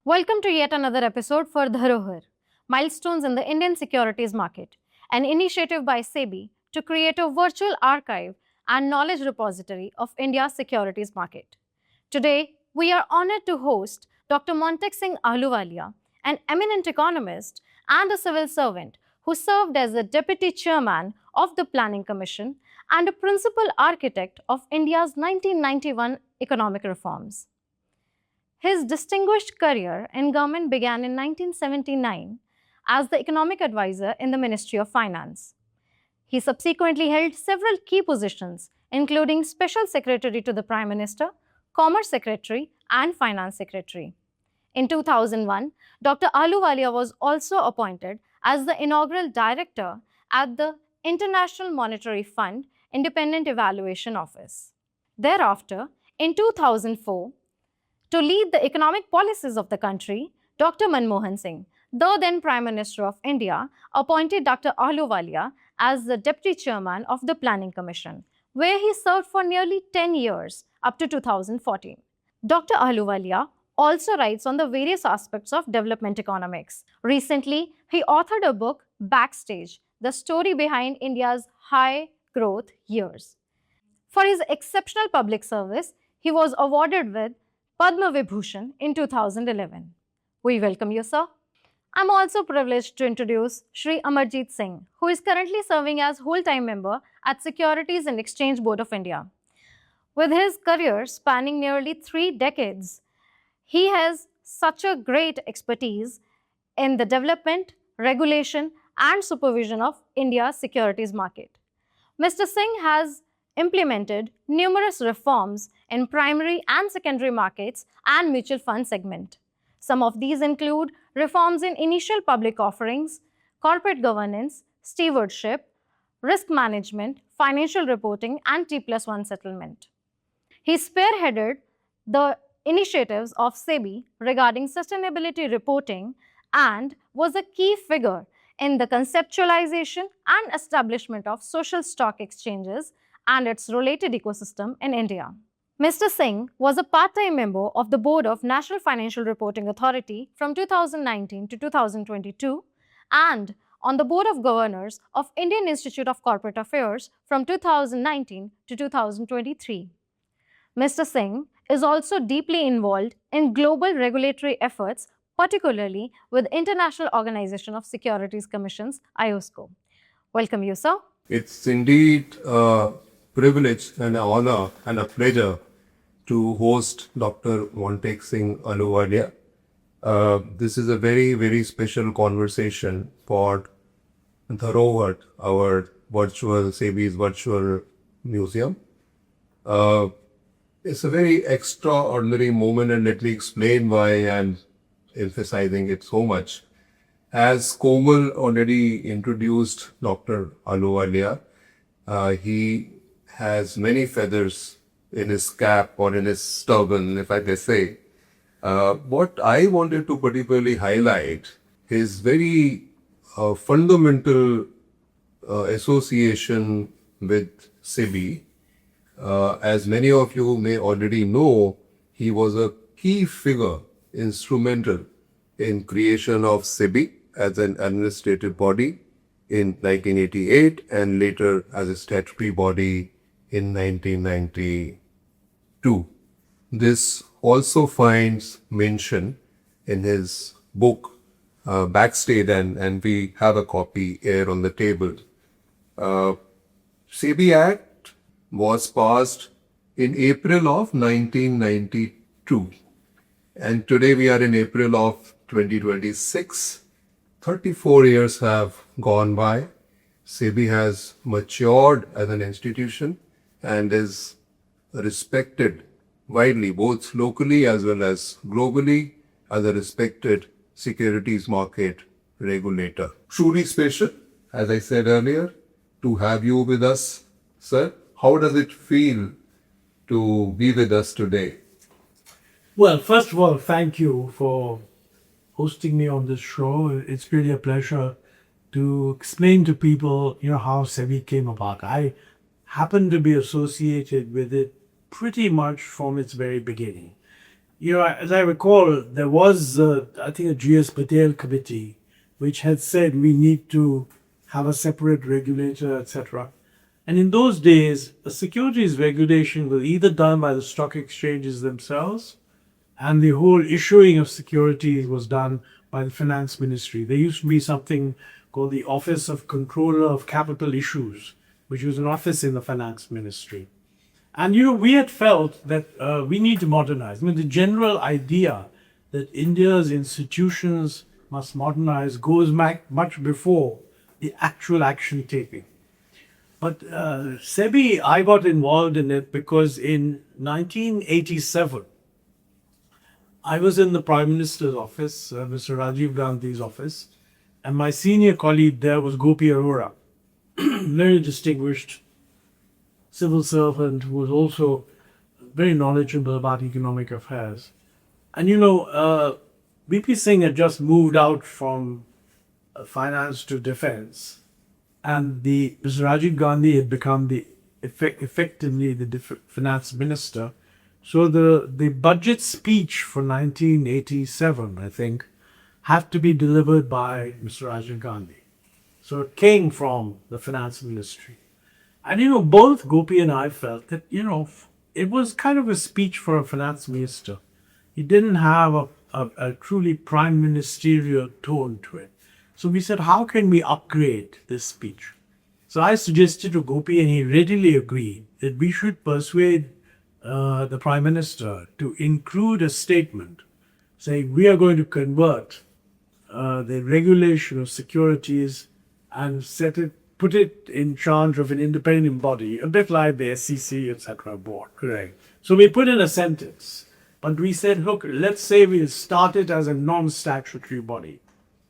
Welcome to yet another episode for Dharohar, Milestones in the Indian Securities Market, an initiative by SEBI to create a virtual archive and knowledge repository of India's securities market. Today, we are honored to host Dr. Montek Singh Ahluwalia, an eminent economist and a civil servant who served as the Deputy Chairman of the Planning Commission and a principal architect of India's 1991 economic reforms. His distinguished career in government began in 1979 as the economic advisor in the Ministry of Finance. He subsequently held several key positions, including Special Secretary to the Prime Minister, Commerce Secretary, and Finance Secretary. In 2001, Dr. Ahluwalia was also appointed as the inaugural director at the International Monetary Fund Independent Evaluation Office. Thereafter, in 2004, to lead the economic policies of the country, Dr. Manmohan Singh, the then Prime Minister of India, appointed Dr. Ahluwalia as the Deputy Chairman of the Planning Commission, where he served for nearly 10 years, up to 2014. Dr. Ahluwalia also writes on the various aspects of development economics. Recently, he authored a book, Backstage, the story behind India's high growth years. For his exceptional public service, he was awarded with Padma Vibhushan in 2011. We welcome you, sir. I'm also privileged to introduce Shri Amarjeet Singh, who is currently serving as whole-time member at Securities and Exchange Board of India. With his career spanning nearly 3 decades, he has such a great expertise in the development, regulation, and supervision of India's securities market. Mr. Singh has implemented numerous reforms in primary and secondary markets and mutual fund segment. Some of these include reforms in initial public offerings, corporate governance, stewardship, risk management, financial reporting, and T+1 settlement. He spearheaded the initiatives of SEBI regarding sustainability reporting and was a key figure in the conceptualization and establishment of social stock exchanges and its related ecosystem in India. Mr. Singh was a part-time member of the Board of National Financial Reporting Authority from 2019 to 2022 and on the Board of Governors of Indian Institute of Corporate Affairs from 2019 to 2023. Mr. Singh is also deeply involved in global regulatory efforts, particularly with International Organization of Securities Commissions, IOSCO. Welcome you, sir. It's indeed a privilege and an honor and a pleasure to host Dr. Montek Singh Ahluwalia. This is a very, very special conversation for Dharohar, our SEBI's virtual museum. It's a very extraordinary moment, and let me explain why I'm emphasizing it so much. As Komal already introduced Dr. Ahluwalia, he has many feathers in his cap or in his turban, if I may say. What I wanted to particularly highlight is very fundamental association with SEBI. As many of you may already know, he was a key figure, instrumental in creation of SEBI as an administrative body in 1988 and later as a statutory body in 1992. This also finds mention in his book, Backstage, and we have a copy here on the table. SEBI Act was passed in April of 1992. And today we are in April of 2026. 34 years have gone by. SEBI has matured as an institution and is respected widely, both locally as well as globally, as a respected securities market regulator. Truly special, as I said earlier, to have you with us, sir. How does it feel to be with us today? Well, first of all, thank you for hosting me on this show. It's really a pleasure to explain to people, how SEBI came about. I happen to be associated with it pretty much from its very beginning. As I recall, there was, I think, a G.S. Patel committee which had said we need to have a separate regulator, etc. And in those days, the securities regulation was either done by the stock exchanges themselves, and the whole issuing of securities was done by the finance ministry. There used to be something called the Office of Controller of Capital Issues, which was an office in the finance ministry. And we had felt that we need to modernize. I mean, the general idea that India's institutions must modernize goes back much before the actual action taking. But SEBI, I got involved in it because in 1987, I was in the Prime Minister's office, Mr. Rajiv Gandhi's office, and my senior colleague there was Gopi Arora, very distinguished civil servant who was also very knowledgeable about economic affairs. And VP Singh had just moved out from finance to defense, and Mr. Rajiv Gandhi had become effectively the finance minister. So the budget speech for 1987, I think, had to be delivered by Mr. Rajiv Gandhi. So it came from the finance ministry. And both Gopi and I felt that, it was kind of a speech for a finance minister. It didn't have a truly prime ministerial tone to it. So we said, how can we upgrade this speech? So I suggested to Gopi, and he readily agreed, that we should persuade the Prime Minister to include a statement saying we are going to convert the regulation of securities and put it in charge of an independent body, a bit like the SEC, etc. board. Correct. So we put in a sentence, but we said, look, let's say we'll start it as a non-statutory body.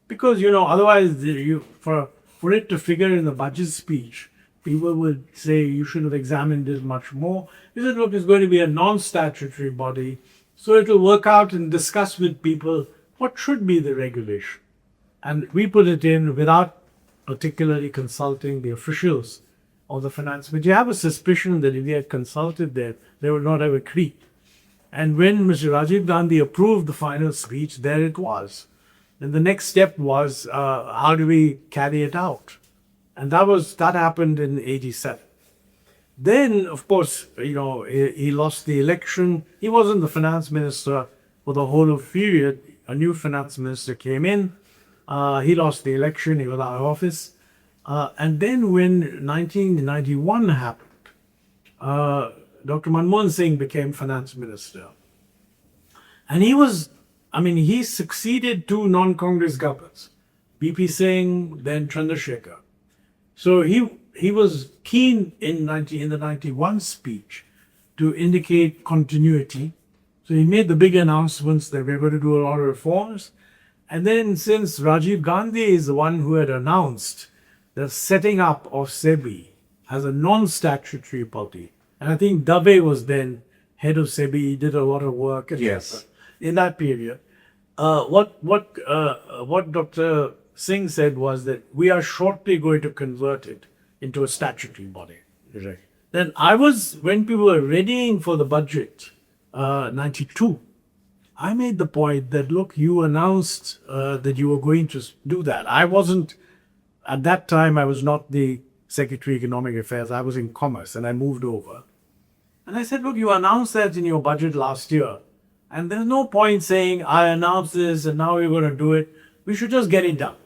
Because, otherwise, for it to figure in the budget speech, people would say you should have examined it much more. We said, look, it's going to be a non-statutory body, so it will work out and discuss with people what should be the regulation. And we put it in without particularly consulting the officials of the finance. But you have a suspicion that if they had consulted them, they would not have agreed. And when Mr. Rajiv Gandhi approved the final speech, there it was. And the next step was, how do we carry it out? And that happened in 87. Then, of course, he lost the election. He wasn't the finance minister for the whole of the period. A new finance minister came in. He lost the election. He was out of office. And then when 1991 happened, Dr. Manmohan Singh became finance minister. And he succeeded two non-Congress governments, VP Singh, then Chandrasekhar. So he was keen in the 91 speech to indicate continuity. So he made the big announcements that we're going to do a lot of reforms. And then since Rajiv Gandhi is the one who had announced the setting up of SEBI as a non-statutory body, and I think Dave was then head of SEBI, he did a lot of work in that period. What Dr. Singh said was that we are shortly going to convert it into a statutory body. Right. Then when people were readying for the budget, 92, I made the point that, look, you announced that you were going to do that. At that time, I was not the Secretary of Economic Affairs. I was in Commerce, and I moved over. And I said, look, you announced that in your budget last year. And there's no point saying, I announced this and now we're going to do it. We should just get it done.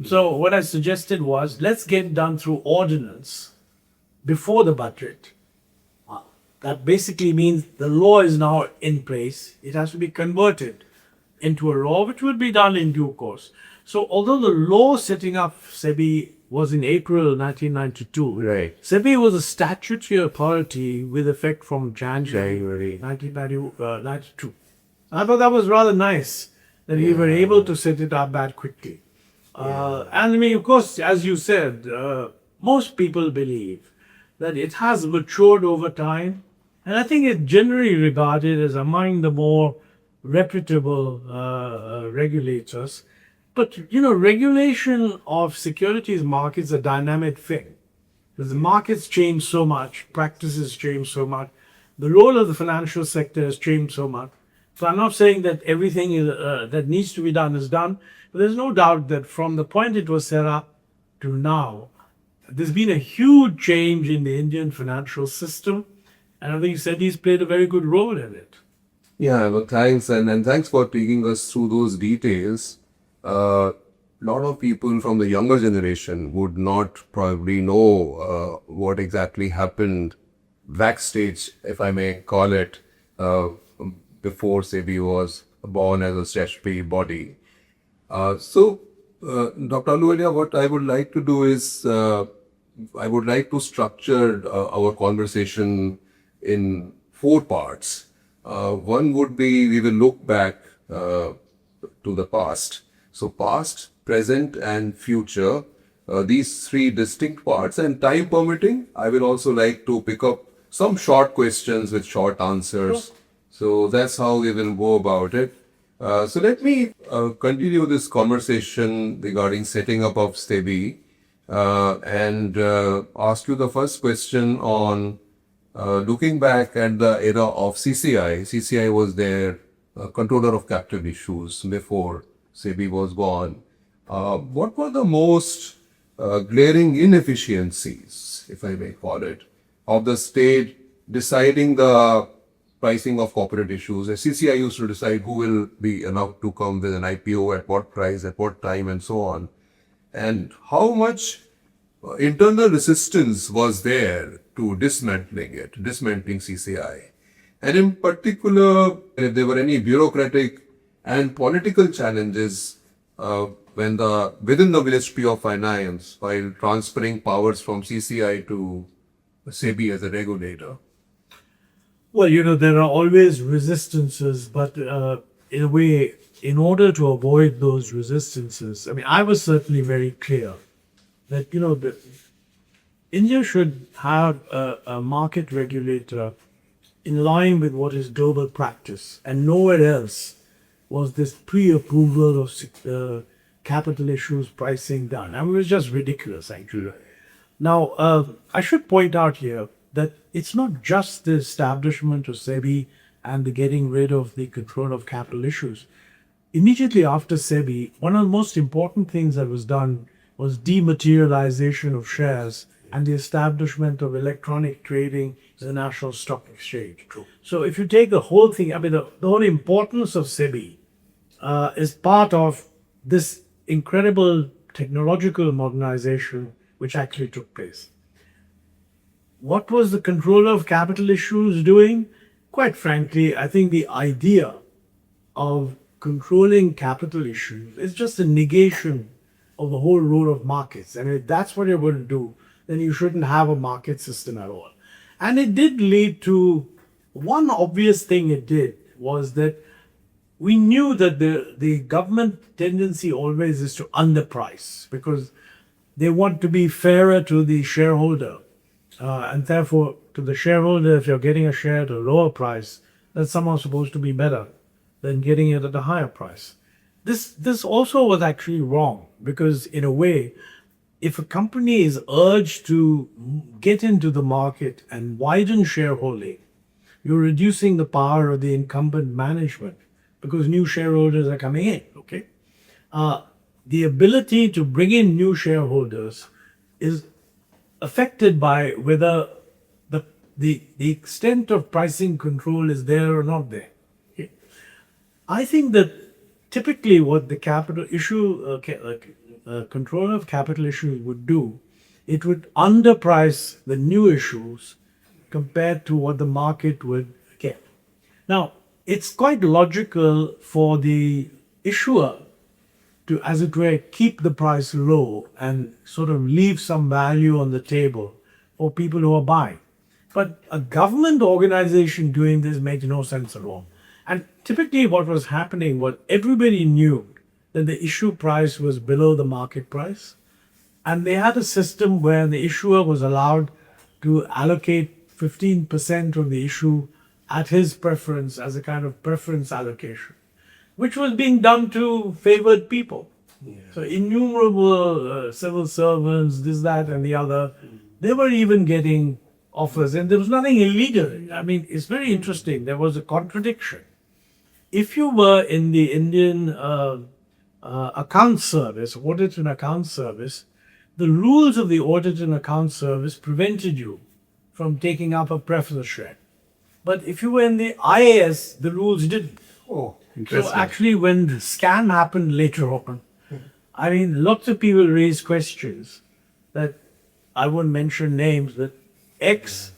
So what I suggested was, let's get it done through ordinance before the budget. That basically means the law is now in place. It has to be converted into a law, which will be done in due course. So although the law setting up SEBI was in April 1992, Right. SEBI was a statutory authority with effect from January 1992. I thought that was rather nice that we were able to set it up that quickly. And of course, as you said, most people believe that it has matured over time. And I think it's generally regarded as among the more reputable regulators. But, regulation of securities markets is a dynamic thing. Because the markets change so much, practices change so much, the role of the financial sector has changed so much. So I'm not saying that everything that needs to be done is done, but there's no doubt that from the point it was set up to now, there's been a huge change in the Indian financial system, and I think SEBI's played a very good role in it. Yeah, well, thanks, and thanks for taking us through those details. A lot of people from the younger generation would not probably know what exactly happened backstage, if I may call it, before SEBI was born as a statutory body. Dr. Ahluwalia, what I would like to do is I would like to structure our conversation in four parts. One would be we will look back to the past. So past, present and future, these three distinct parts, and time permitting, I will also like to pick up some short questions with short answers. Sure. So that's how we will go about it. So let me continue this conversation regarding setting up of SEBI and ask you the first question on looking back at the era of CCI. CCI was their controller of capital issues before SEBI was born. What were the most glaring inefficiencies, if I may call it, of the state deciding the pricing of corporate issues? CCI used to decide who will be allowed to come with an IPO, at what price, at what time, and so on. And how much internal resistance was there to dismantling CCI? And in particular, if there were any bureaucratic and political challenges within the Ministry of Finance while transferring powers from CCI to SEBI as a regulator. Well, there are always resistances, but in a way, in order to avoid those resistances, I mean, I was certainly very clear that, that India should have a market regulator in line with what is global practice, and nowhere else was this pre-approval of capital issues pricing done. I mean, it was just ridiculous, actually. Now, I should point out here that it's not just the establishment of SEBI and the getting rid of the control of capital issues. Immediately after SEBI, one of the most important things that was done was dematerialization of shares and the establishment of electronic trading in the National Stock Exchange. True. So if you take the whole thing, I mean, the whole importance of SEBI is part of this incredible technological modernization which actually took place. What was the controller of capital issues doing? Quite frankly, I think the idea of controlling capital issues is just a negation of the whole role of markets. And if that's what you're going to do, then you shouldn't have a market system at all. And it did lead to, one obvious thing it did was that we knew that the government tendency always is to underprice because they want to be fairer to the shareholder. And therefore, to the shareholder, if you're getting a share at a lower price, that's somehow supposed to be better than getting it at a higher price. This also was actually wrong because, in a way, if a company is urged to get into the market and widen shareholding, you're reducing the power of the incumbent management because new shareholders are coming in, okay? The ability to bring in new shareholders is affected by whether the extent of pricing control is there or not there. Okay? I think that typically what the capital issue controller of capital issues would do, it would underprice the new issues compared to what the market would get. Now, it's quite logical for the issuer to, as it were, keep the price low and sort of leave some value on the table for people who are buying. But a government organization doing this makes no sense at all. And typically what was happening was everybody knew that the issue price was below the market price. And they had a system where the issuer was allowed to allocate 15% of the issue at his preference as a kind of preference allocation, which was being done to favored people. Yeah. So innumerable civil servants, this, that, and the other, they were even getting offers, and there was nothing illegal. I mean, it's very interesting. There was a contradiction. if you were in the Indian account service, audit and account service, the rules of the audit and account service prevented you from taking up a preference share. But if you were in the IAS, the rules didn't. Oh, So interesting. actually, when the scam happened later on, I mean, lots of people raised questions that I won't mention names, that X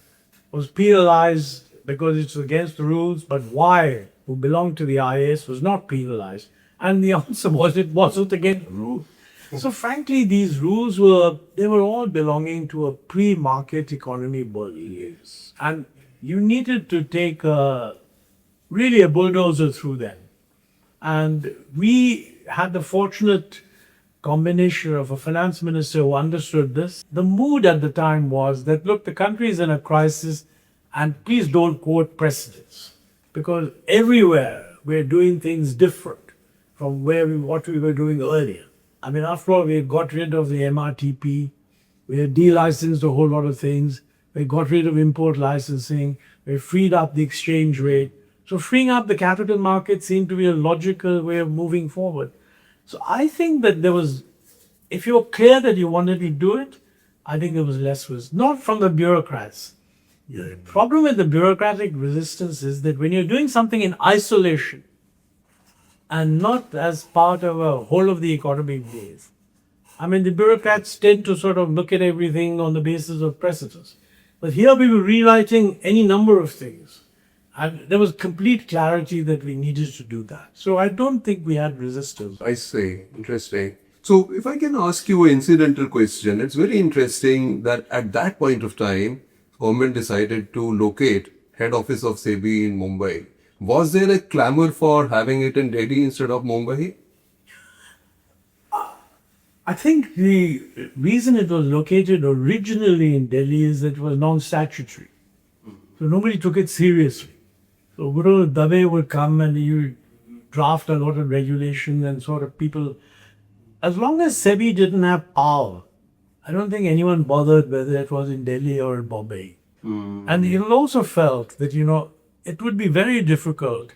was penalized because it's against the rules, but Y, who belonged to the IAS, was not penalized. And the answer was it wasn't against the rules. So frankly, these rules they were all belonging to a pre-market economy body. And you needed to take really a bulldozer through them. And we had the fortunate combination of a finance minister who understood this. The mood at the time was that, look, the country is in a crisis, and please don't quote precedents, because everywhere we're doing things different from what we were doing earlier. I mean, after all, we got rid of the MRTP, we had delicensed a whole lot of things, we got rid of import licensing, we freed up the exchange rate. So freeing up the capital market seemed to be a logical way of moving forward. So I think that if you were clear that you wanted to do it, I think there was less resistance, not from the bureaucrats. The problem with the bureaucratic resistance is that when you're doing something in isolation and not as part of a whole of the economic base, I mean, the bureaucrats tend to sort of look at everything on the basis of precedents. But here we were rewriting any number of things. And there was complete clarity that we needed to do that. So I don't think we had resistance. I see. Interesting. So if I can ask you an incidental question, it's very interesting that at that point of time, government decided to locate head office of SEBI in Mumbai. Was there a clamor for having it in Delhi instead of Mumbai? I think the reason it was located originally in Delhi is that it was non-statutory. So nobody took it seriously. So Guru Dave would come and you draft a lot of regulations and sort of people, as long as SEBI didn't have power, I don't think anyone bothered whether it was in Delhi or in Bombay. And it also felt that, it would be very difficult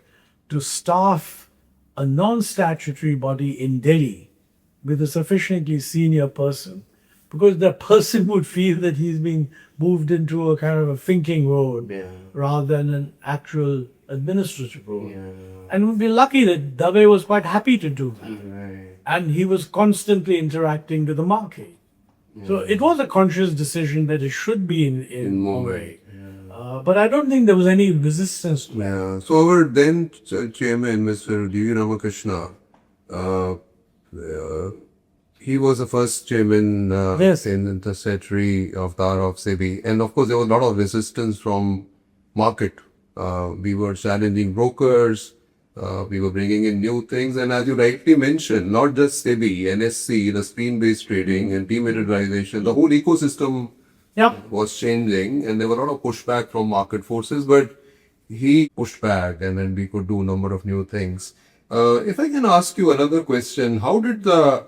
to staff a non-statutory body in Delhi with a sufficiently senior person, because that person would feel that he's being moved into a kind of a thinking role rather than an actual administrative role. And we'd be lucky that Dave was quite happy to do that. And he was constantly interacting with the market. So it was a conscious decision that it should be in Mumbai. But I don't think there was any resistance to that. So our then chairman, Mr. D.V. Ramakrishna, he was the first chairman in the secretary of Dharohar of SEBI. And of course, there was a lot of resistance from market. We were challenging brokers. We were bringing in new things. And as you rightly mentioned, not just SEBI, NSC, the screen-based trading and dematerialization, the whole ecosystem was changing. And there were a lot of pushback from market forces. But he pushed back and then we could do a number of new things. If I can ask you another question, how did the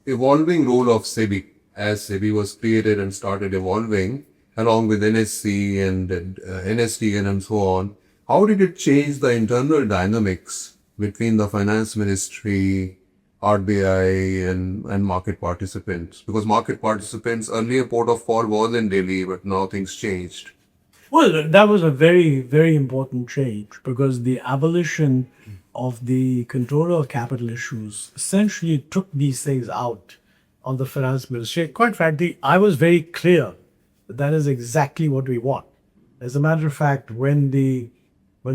evolving role of SEBI, as SEBI was created and started evolving along with NSC and NSDN and so on, how did it change the internal dynamics between the finance ministry, RBI and market participants? Because market participants, earlier port of call was in Delhi, but now things changed. Well, that was a very, very important change, because the abolition of the control of capital issues essentially took these things out of the finance ministry. Quite frankly, I was very clear that that is exactly what we want. As a matter of fact, when the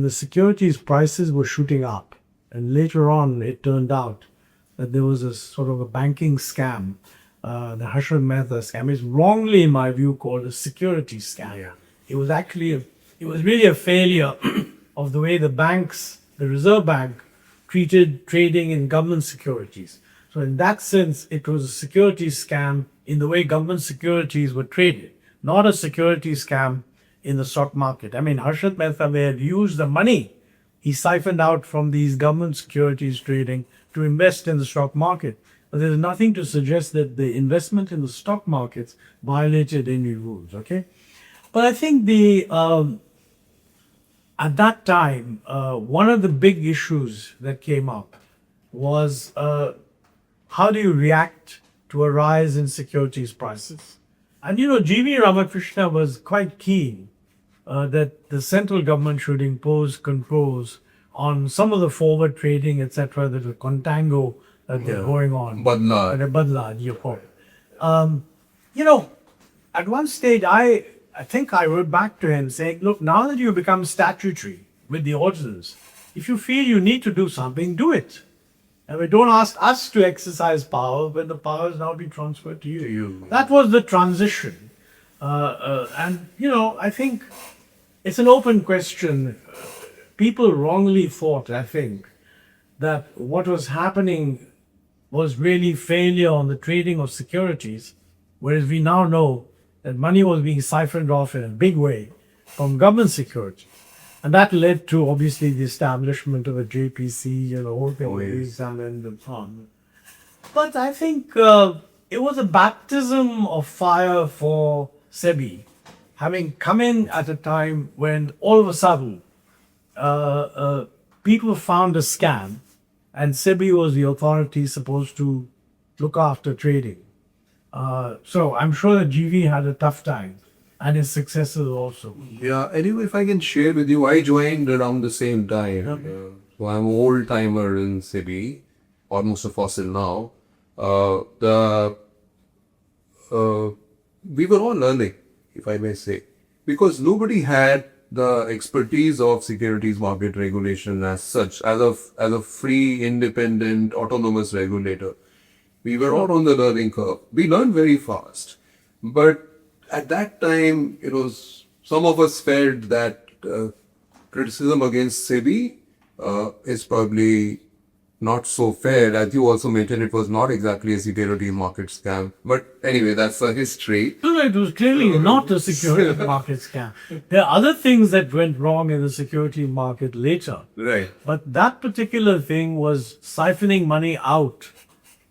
securities prices were shooting up, and later on it turned out that there was a sort of a banking scam, the Harshad Mehta scam is wrongly, in my view, called a security scam. It was really a failure of the way the banks, the Reserve Bank, treated trading in government securities. So in that sense, it was a securities scam in the way government securities were traded, not a securities scam in the stock market. I mean, Harshad Mehta may have used the money he siphoned out from these government securities trading to invest in the stock market. But there's nothing to suggest that the investment in the stock markets violated any rules, okay? But I think at that time, one of the big issues that came up was how do you react to a rise in securities prices? And G.V. Ramakrishna was quite keen that the central government should impose controls on some of the forward trading, etc., that are contango that they're going on. Badla. Badla, you call it. At one stage, I think I wrote back to him saying, look, now that you become statutory with the ordinance, if you feel you need to do something, do it. And we don't ask us to exercise power when the power has now been transferred to you. That was the transition. I think it's an open question. People wrongly thought, I think, that what was happening was really failure on the trading of securities, whereas we now know that money was being siphoned off in a big way from government securities. And that led to, obviously, the establishment of a JPC and the whole thing was examined and so on. But I think it was a baptism of fire for SEBI, having come in at a time when all of a sudden people found a scam, and SEBI was the authority supposed to look after trading. So I'm sure that GV had a tough time, and his successors also. Yeah, anyway, if I can share with you, I joined around the same time. So I'm an old timer in SEBI, almost a fossil now. We were all learning, if I may say, because nobody had the expertise of securities market regulation as such, as a free, independent, autonomous regulator. We were all on the learning curve. We learned very fast. But at that time, some of us felt that criticism against SEBI is probably not so fair. As you also mentioned, it was not exactly a security market scam. But anyway, that's a history. No, it was clearly not a security market scam. There are other things that went wrong in the security market later. Right. But that particular thing was siphoning money out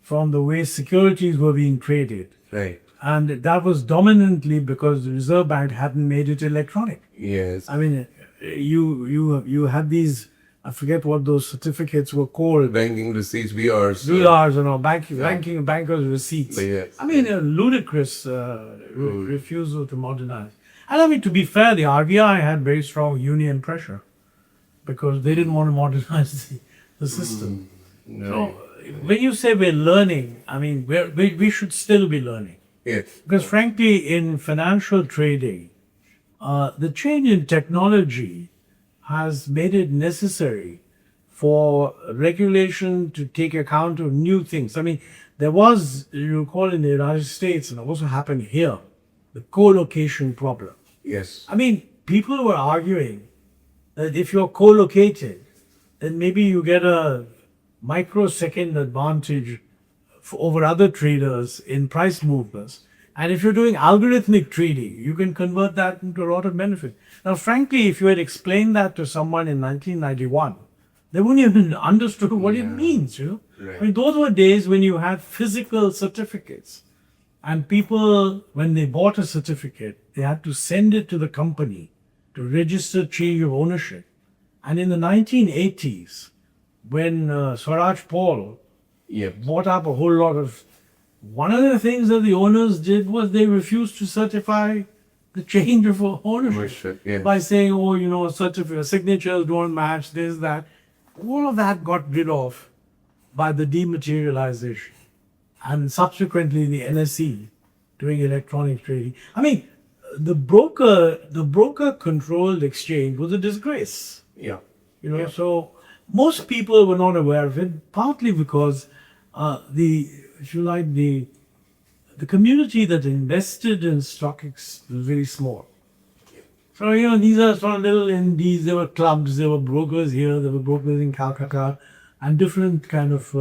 from the way securities were being traded. Right. And that was dominantly because the Reserve Bank hadn't made it electronic. Yes. I mean, you had these, I forget what those certificates were called. Banking receipts, BRs. BRs and all, bankers' receipts. Yes. I mean, a ludicrous refusal to modernize. And I mean, to be fair, the RBI had very strong union pressure because they didn't want to modernize the system. No. So, when you say we're learning, I mean, we should still be learning. Yes. Because frankly, in financial trading, the change in technology has made it necessary for regulation to take account of new things. I mean, there was, you recall in the United States, and it also happened here, the co-location problem. Yes. I mean, people were arguing that if you're co-located, then maybe you get a microsecond advantage over other traders in price movements. And if you're doing algorithmic trading, you can convert that into a lot of benefit. Now, frankly, if you had explained that to someone in 1991, they wouldn't even understood what it means, Right. I mean, those were days when you had physical certificates. And people, when they bought a certificate, they had to send it to the company to register change of ownership. And in the 1980s, when Swaraj Paul bought up a whole lot of, one of the things that the owners did was they refused to certify the change of ownership by saying, signatures don't match, this, that. All of that got rid of by the dematerialization and subsequently the NSE doing electronic trading. I mean, the broker controlled exchange was a disgrace. Yeah. So most people were not aware of it, partly because the community that invested in stock was very small. So, these are sort of little indies, there were clubs, there were brokers here, there were brokers in Calcutta, and different kind of...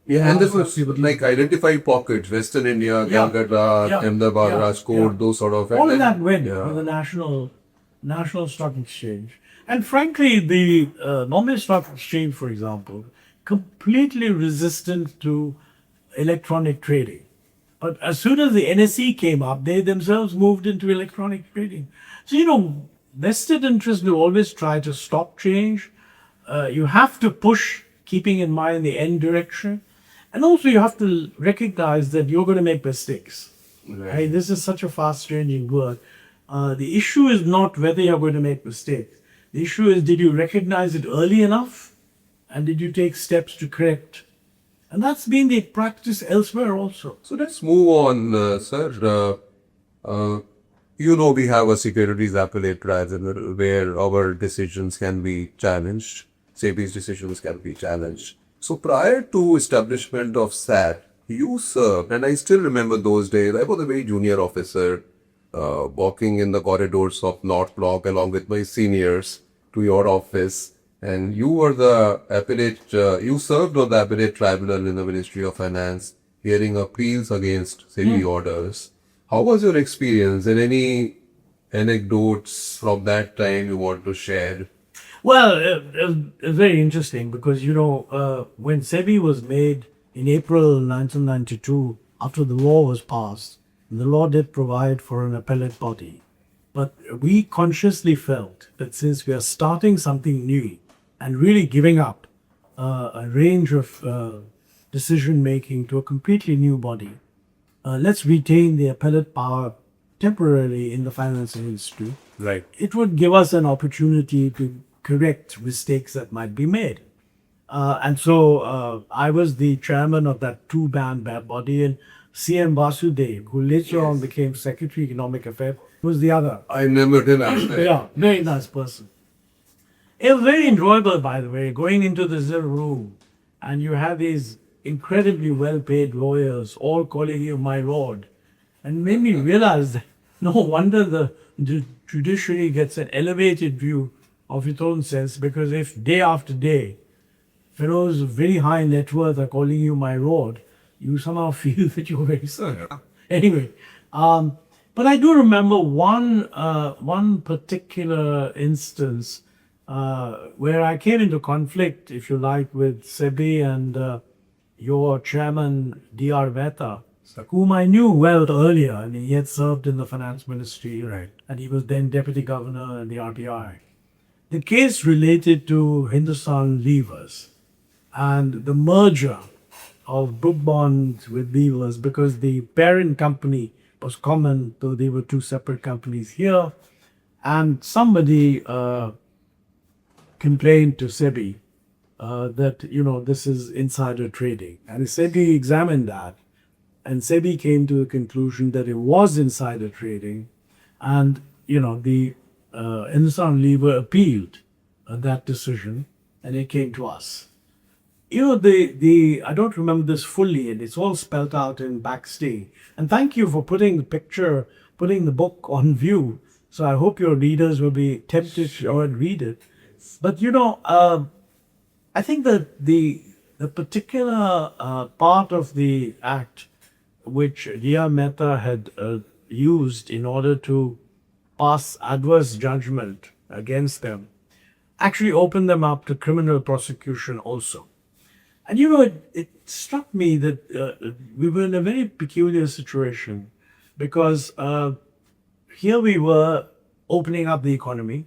and this was like identified pockets, Western India, Calcutta, Ahmedabad, Rajkot, those sort of... All of that went to the National Stock Exchange. And frankly, the Bombay Stock Exchange, for example, completely resistant to electronic trading. But as soon as the NSE came up, they themselves moved into electronic trading. So, vested interests will always try to stop change. You have to push, keeping in mind the end direction. And also you have to recognize that you're going to make mistakes. Right? This is such a fast changing world. The issue is not whether you're going to make mistakes. The issue is, did you recognize it early enough? And did you take steps to correct? And that's been the practice elsewhere also. So let's move on, sir. We have a securities appellate tribunal where our decisions can be challenged. SEBI's decisions can be challenged. So prior to establishment of SAT, you served, and I still remember those days. I was a very junior officer, walking in the corridors of North Block along with my seniors to your office. And you were the you served on the appellate tribunal in the Ministry of Finance, hearing appeals against SEBI orders. How was your experience, and any anecdotes from that time you want to share? Well, it's very interesting because, when SEBI was made in April 1992, after the law was passed, the law did provide for an appellate body. But we consciously felt that since we are starting something new and really giving up a range of decision making to a completely new body, let's retain the appellate power temporarily in the finance industry. Right. It would give us an opportunity to correct mistakes that might be made. And so I was the chairman of that two-man body, and C.M. Vasudev, who later on became Secretary Economic Affairs, was the other. I remember him after. Yeah, very nice person. It was very enjoyable, by the way, going into this little room, and you have these incredibly well-paid lawyers all calling you my lord, and made me realize that no wonder the judiciary gets an elevated view of its own sense, because if day after day fellows of very high net worth are calling you my lord, you somehow feel that you're very certain. Anyway, but I do remember one particular instance where I came into conflict, if you like, with SEBI and your chairman, D.R. Mehta, whom I knew well earlier. I mean, he had served in the finance ministry, Right. and he was then deputy governor in the RBI. The case related to Hindustan Levers and the merger of book bonds with Levers, because the parent company was common, though they were two separate companies here. And somebody complained to SEBI that, this is insider trading. And SEBI examined that, and SEBI came to the conclusion that it was insider trading. And, the Hindustan Lever appealed that decision, and it came to us. I don't remember this fully, and it's all spelled out in Backstage. And thank you for putting the book on view. So I hope your readers will be tempted to go and read it. But I think that the particular part of the act which D.R. Mehta had used in order to pass adverse judgment against them actually opened them up to criminal prosecution also. And it struck me that we were in a very peculiar situation, because here we were opening up the economy.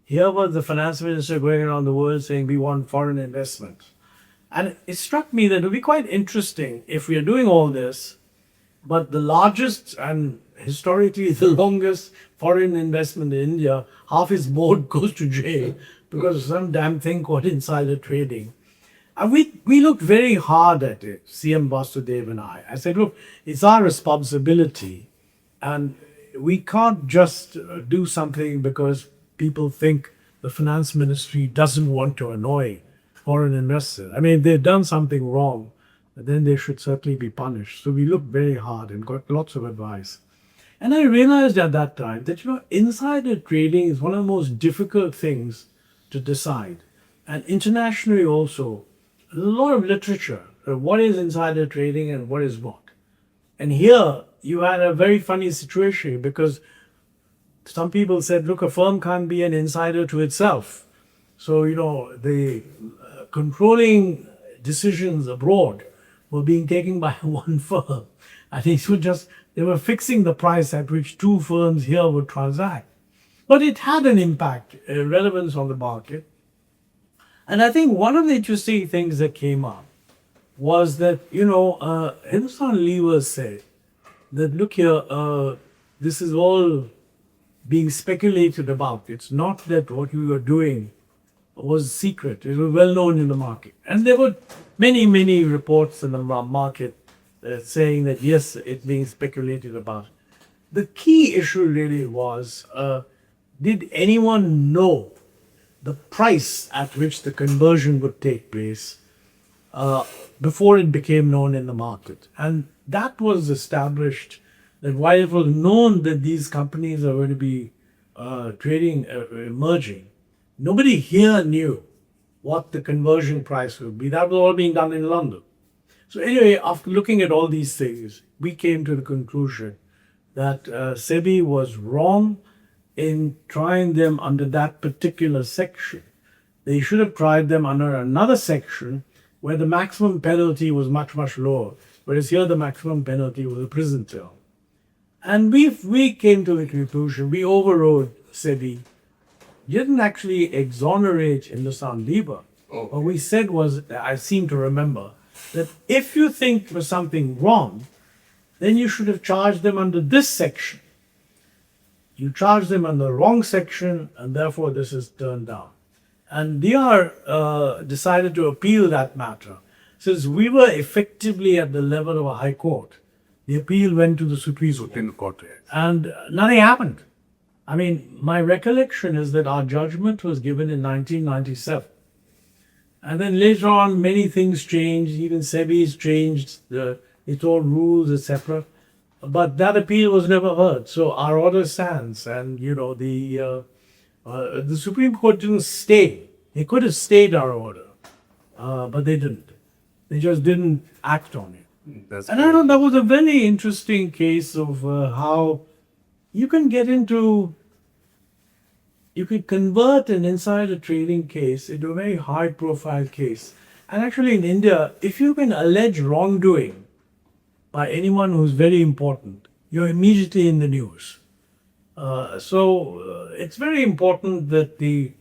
Here was the finance minister going around the world saying we want foreign investment. And it struck me that it would be quite interesting if we are doing all this, but the largest and historically the longest foreign investment in India, half its board goes to jail because of some damn thing called insider trading. And we looked very hard at it, C.M. Vasudev and I. I said, look, it's our responsibility, and we can't just do something because people think the finance ministry doesn't want to annoy foreign investors. I mean, if they've done something wrong, then they should certainly be punished. So we looked very hard and got lots of advice. And I realized at that time that, insider trading is one of the most difficult things to decide. And internationally also, there's a lot of literature. What is insider trading and what is what? And here you had a very funny situation, because some people said, look, a firm can't be an insider to itself. So, the controlling decisions abroad were being taken by one firm. And they were fixing the price at which two firms here would transact. But it had an impact, a relevance on the market. And I think one of the interesting things that came up was that, Hindustan Lever said that, look here, this is all being speculated about. It's not that what we were doing was secret. It was well known in the market. And there were many, many reports in the market saying that, yes, it's being speculated about. The key issue really was, did anyone know the price at which the conversion would take place before it became known in the market? And that was established, that while it was known that these companies are going to be trading, emerging, nobody here knew what the conversion price would be. That was all being done in London. So anyway, after looking at all these things, we came to the conclusion that SEBI was wrong in trying them under that particular section. They should have tried them under another section where the maximum penalty was much, much lower, whereas here the maximum penalty was a prison term. And we came to the conclusion, we overrode SEBI, didn't actually exonerate Hindustan Lever. What we said was, I seem to remember, that if you think there was something wrong, then you should have charged them under this section. You charged them under the wrong section, and therefore this is turned down. And DR decided to appeal that matter. Since we were effectively at the level of a high court, the appeal went to the Supreme Court. And nothing happened. I mean, my recollection is that our judgment was given in 1997. And then later on, many things changed. Even SEBI's changed its own rules, etc. But that appeal was never heard. So our order stands. And, the Supreme Court didn't stay. They could have stayed our order, but they didn't. They just didn't act on it. And I thought that was a very interesting case of how you can convert an insider trading case into a very high profile case. And actually in India, if you can allege wrongdoing by anyone who's very important, you're immediately in the news. So it's very important that the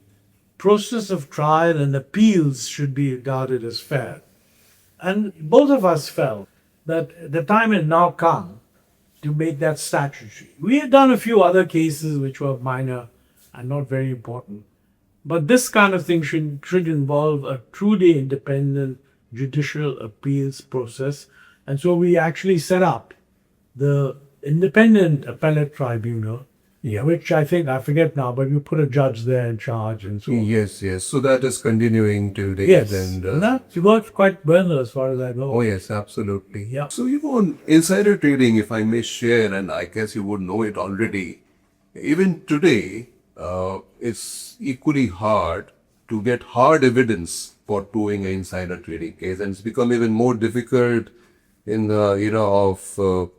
process of trial and appeals should be regarded as fair. And both of us felt that the time had now come to make that statutory. We had done a few other cases which were minor and not very important. But this kind of thing should involve a truly independent judicial appeals process. And so we actually set up the Independent Appellate Tribunal, which I forget now, but we put a judge there in charge and so on. Yes. So that is continuing till date. Yes, And that worked quite well as far as I know. oh yes, absolutely. Yeah. So on insider trading, if I may share, and I guess you would know it already, even today, it's equally hard to get hard evidence for doing an insider trading case, and it's become even more difficult in the of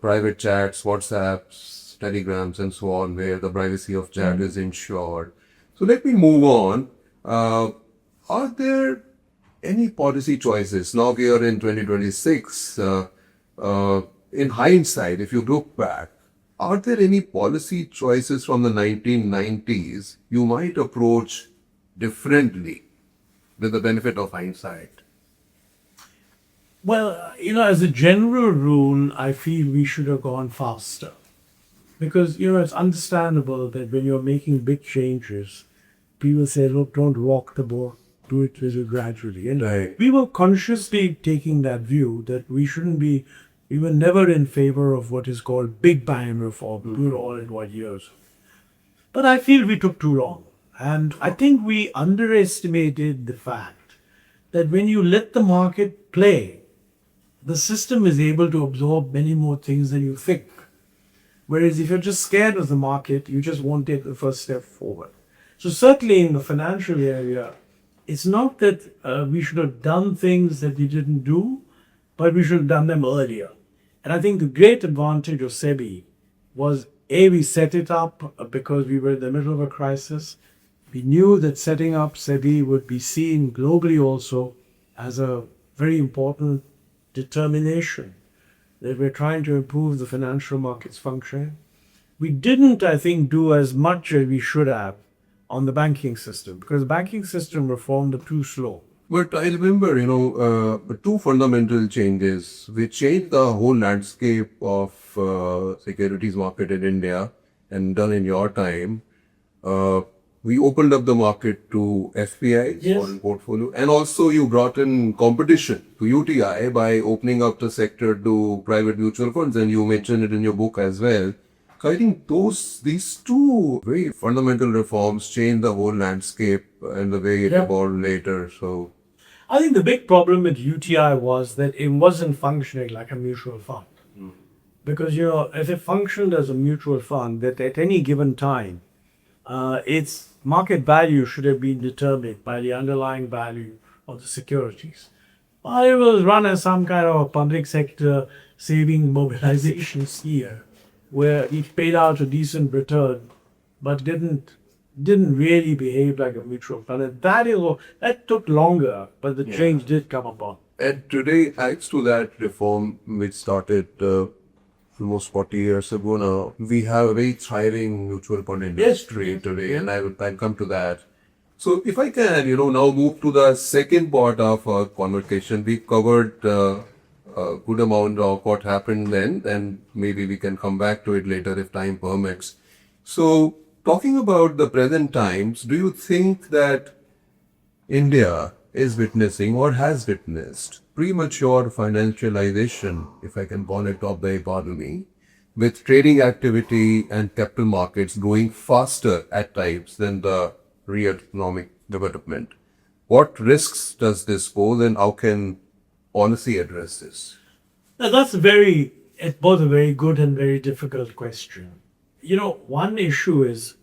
private chats, WhatsApps, Telegrams, and so on, where the privacy of chat is ensured. So let me move on. Are there any policy choices now? We are in 2026. In hindsight, if you look back, are there any policy choices from the 1990s you might approach differently with the benefit of hindsight? Well, as a general rule, I feel we should have gone faster. Because, it's understandable that when you're making big changes, people say, look, don't rock the boat, do it gradually. And Right. we were consciously taking that view that we were never in favor of what is called big bang reform, do it all in 1 year. But I feel we took too long. And I think we underestimated the fact that when you let the market play, the system is able to absorb many more things than you think. Whereas if you're just scared of the market, you just won't take the first step forward. So certainly in the financial area, it's not that we should have done things that we didn't do, but we should have done them earlier. And I think the great advantage of SEBI was, we set it up because we were in the middle of a crisis. We knew that setting up SEBI would be seen globally also as a very important determination that we're trying to improve the financial markets function. we didn't, I think, do as much as we should have on the banking system, because the banking system reforms are too slow. But I remember, two fundamental changes which changed the whole landscape of securities market in India and done in your time. We opened up the market to FPIs Yes. on portfolio, and also you brought in competition to UTI by opening up the sector to private mutual funds, and you mentioned it in your book as well. So I think these two very fundamental reforms changed the whole landscape and the way it Yeah. evolved later. So I think the big problem with UTI was that it wasn't functioning like a mutual fund. Because, if it functioned as a mutual fund, that at any given time, its market value should have been determined by the underlying value of the securities. But it was run as some kind of a public sector saving mobilization scheme, where it paid out a decent return, but didn't really behave like a mutual fund. And that took longer, but the change did come about. and today, thanks to that reform which started almost 40 years ago now, we have a very thriving mutual fund industry today, and I'll come to that. So if I can, now move to the second part of our conversation. We covered a good amount of what happened then, and maybe we can come back to it later if time permits. So talking about the present times, do you think that India is witnessing or has witnessed premature financialization, if I can call it, of the economy, with trading activity and capital markets growing faster at times than the real economic development? What risks does this pose, and how can policy address this? Now, that's both a very good and very difficult question. One issue is,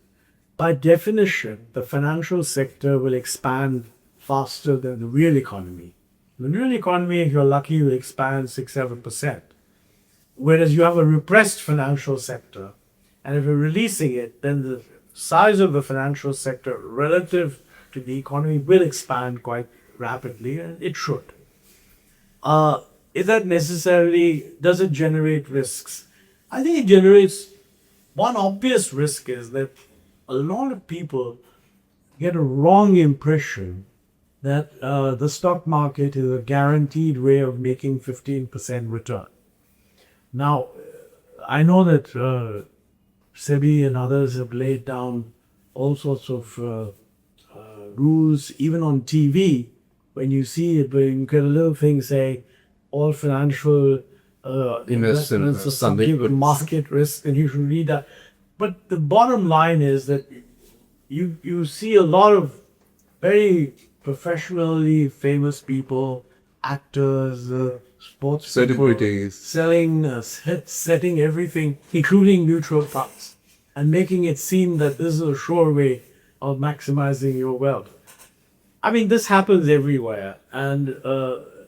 by definition, the financial sector will expand faster than the real economy. The real economy, if you're lucky, will expand 6-7%. Whereas you have a repressed financial sector, and if you're releasing it, then the size of the financial sector relative to the economy will expand quite rapidly, and it should. Does it generate risks? I think it generates, one obvious risk is that a lot of people get a wrong impression that the stock market is a guaranteed way of making 15% return. Now, I know that SEBI and others have laid down all sorts of rules, even on TV. When you see it, where you get a little thing say, all financial investments are subject to market risk, and you should read that. But the bottom line is that you see a lot of very professionally famous people, actors, sports Celebrities. people, setting everything, including mutual funds, and making it seem that this is a sure way of maximizing your wealth. I mean, this happens everywhere, and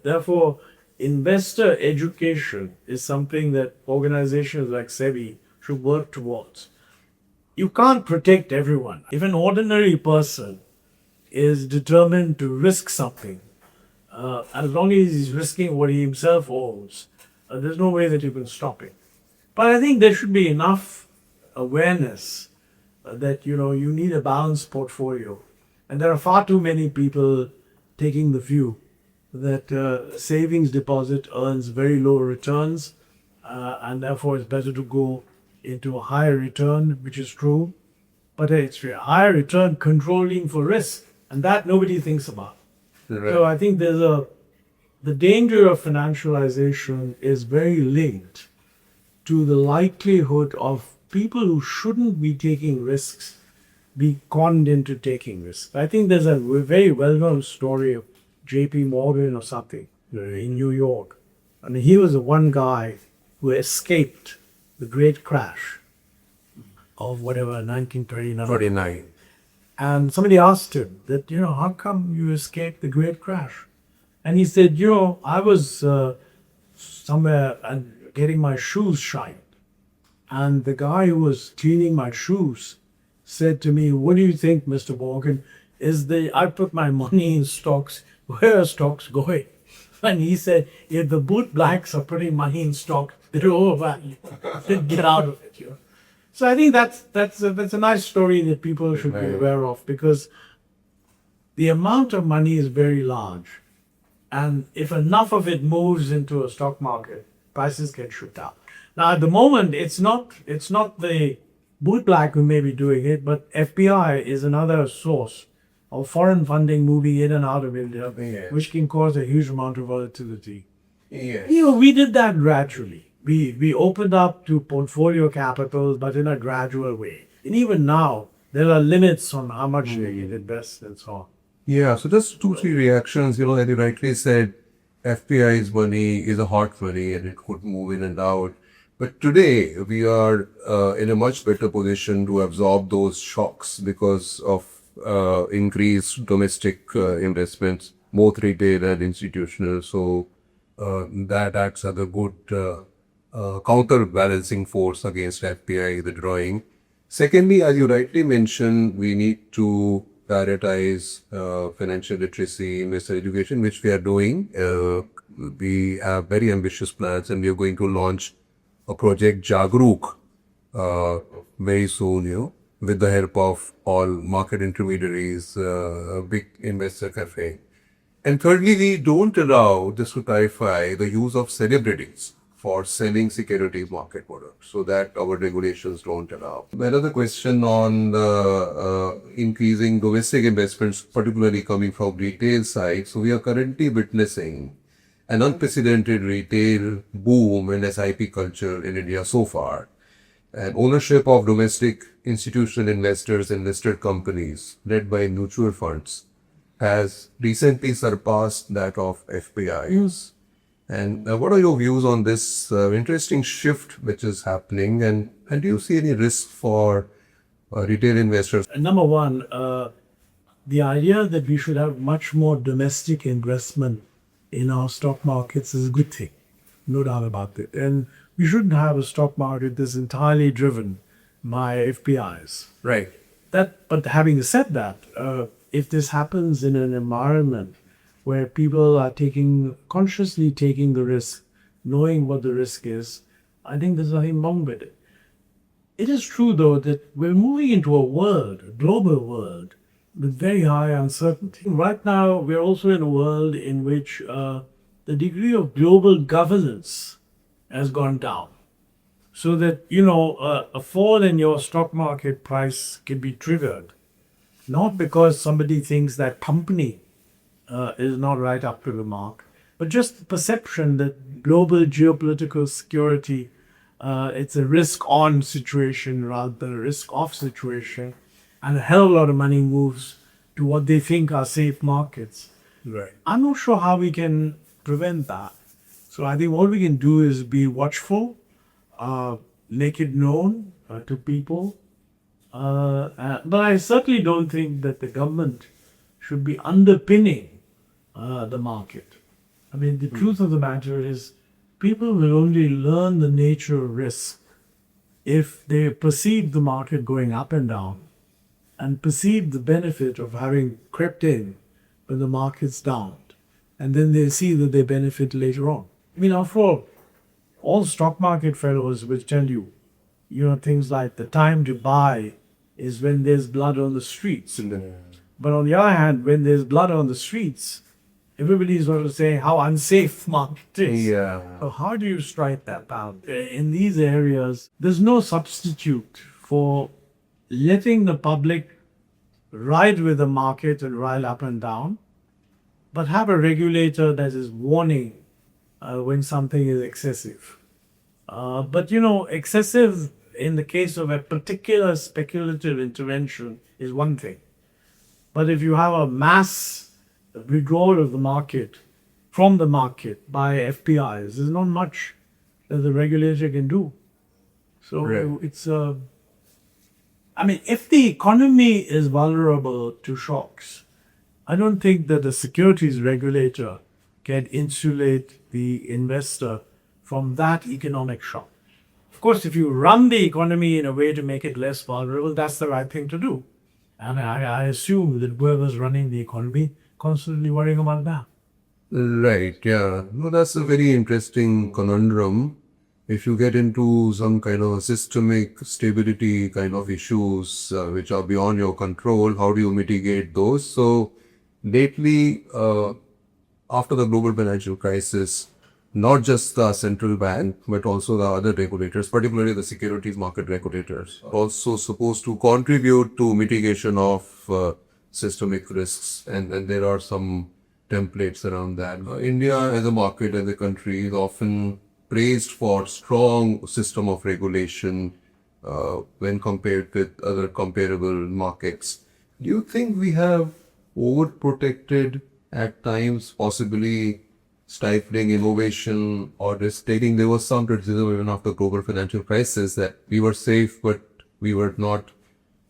therefore, investor education is something that organizations like SEBI should work towards. You can't protect everyone. If an ordinary person is determined to risk something, as long as he's risking what he himself owns, there's no way that you can stop it. But I think there should be enough awareness that you need a balanced portfolio. And there are far too many people taking the view that savings deposit earns very low returns, and therefore it's better to go into a higher return, which is true, but it's a higher return controlling for risk, and that nobody thinks about. Right. So I think the danger of financialization is very linked to the likelihood of people who shouldn't be taking risks be conned into taking risks. I think there's a very well-known story of J.P. Morgan or something in New York. I mean, he was the one guy who escaped the great crash of 1939. 49. And somebody asked him that, how come you escaped the great crash? And he said, I was somewhere and getting my shoes shined. And the guy who was cleaning my shoes said to me, what do you think, Mr. Morgan? I put my money in stocks. Where are stocks going? And he said, if the boot blacks are putting money in stock, they're overvalued. Get out of it. So I think that's a nice story that people should be aware of, because the amount of money is very large, and if enough of it moves into a stock market, prices can shoot up. Now at the moment, it's not the bootblack who may be doing it, but FPI is another source of foreign funding moving in and out of India, which can cause a huge amount of volatility. Yes. We did that gradually. We opened up to portfolio capital, but in a gradual way. And even now, there are limits on how much they can invest and so on. Yeah, so just two, three reactions. As you rightly said, FPI's money is a hot money and it could move in and out. But today, we are in a much better position to absorb those shocks because of increased domestic investments, both retail and institutional. So that acts as a good counterbalancing force against FPI, the drawing. Secondly, as you rightly mentioned, we need to prioritize financial literacy, investor education, which we are doing. We have very ambitious plans, and we are going to launch a project Jagrook very soon, with the help of all market intermediaries, big investor cafe. And thirdly, we don't allow, just to clarify, the use of celebrities for selling securities market products, so that our regulations don't allow. Another question on the increasing domestic investments, particularly coming from retail side. So we are currently witnessing an unprecedented retail boom in SIP culture in India so far. And ownership of domestic institutional investors in listed companies led by mutual funds has recently surpassed that of FPIs. And what are your views on this interesting shift which is happening? And do you see any risk for retail investors? Number one, the idea that we should have much more domestic investment in our stock markets is a good thing, no doubt about it. And we shouldn't have a stock market that's entirely driven by FPIs. Right. But having said that, if this happens in an environment where people are consciously taking the risk, knowing what the risk is, I think there's nothing wrong with it. It is true, though, that we're moving into a global world, with very high uncertainty. Right now, we're also in a world in which the degree of global governance has gone down. So that, a fall in your stock market price can be triggered, not because somebody thinks that company is not right up to the mark, but just the perception that global geopolitical security, it's a risk-on situation rather than a risk-off situation, and a hell of a lot of money moves to what they think are safe markets. Right. I'm not sure how we can prevent that. So I think what we can do is be watchful, make it known to people. But I certainly don't think that the government should be underpinning the market. I mean, the truth of the matter is people will only learn the nature of risk if they perceive the market going up and down and perceive the benefit of having crept in when the market's down. And then they see that they benefit later on. I mean, after all stock market fellows will tell you, things like the time to buy is when there's blood on the streets. But on the other hand, when there's blood on the streets, everybody's going to say how unsafe market is. Yeah. So how do you strike that balance? In these areas, there's no substitute for letting the public ride with the market and ride up and down, but have a regulator that is warning when something is excessive. But excessive in the case of a particular speculative intervention is one thing. But if you have a mass withdrawal of the market, from the market by FPIs, there's not much that the regulator can do. So it's if the economy is vulnerable to shocks, I don't think that the securities regulator can insulate the investor from that economic shock. Of course, if you run the economy in a way to make it less vulnerable, that's the right thing to do. And I assume that whoever's running the economy constantly worrying about that. Right, yeah. No, that's a very interesting conundrum. if you get into some kind of systemic stability kind of issues which are beyond your control, how do you mitigate those? So lately, after the global financial crisis, not just the central bank, but also the other regulators, particularly the securities market regulators, are also supposed to contribute to mitigation of systemic risks. And there are some templates around that. India as a market, as a country, is often praised for strong system of regulation when compared with other comparable markets. Do you think we have overprotected at times, possibly stifling innovation or risk-taking? There was some criticism even after the global financial crisis that we were safe, but we were not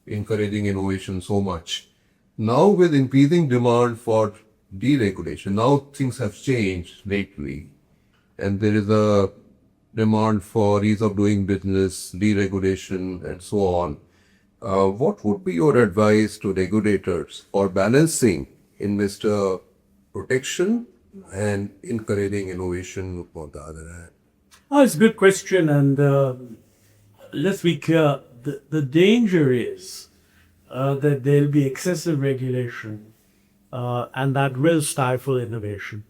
encouraging innovation so much. Now with increasing demand for deregulation, now things have changed lately, and there is a demand for ease of doing business, deregulation, and so on. What would be your advice to regulators for balancing investor protection and encouraging innovation on the other hand? Oh, it's a good question, and let's be clear. The danger is that there'll be excessive regulation, and that will stifle innovation.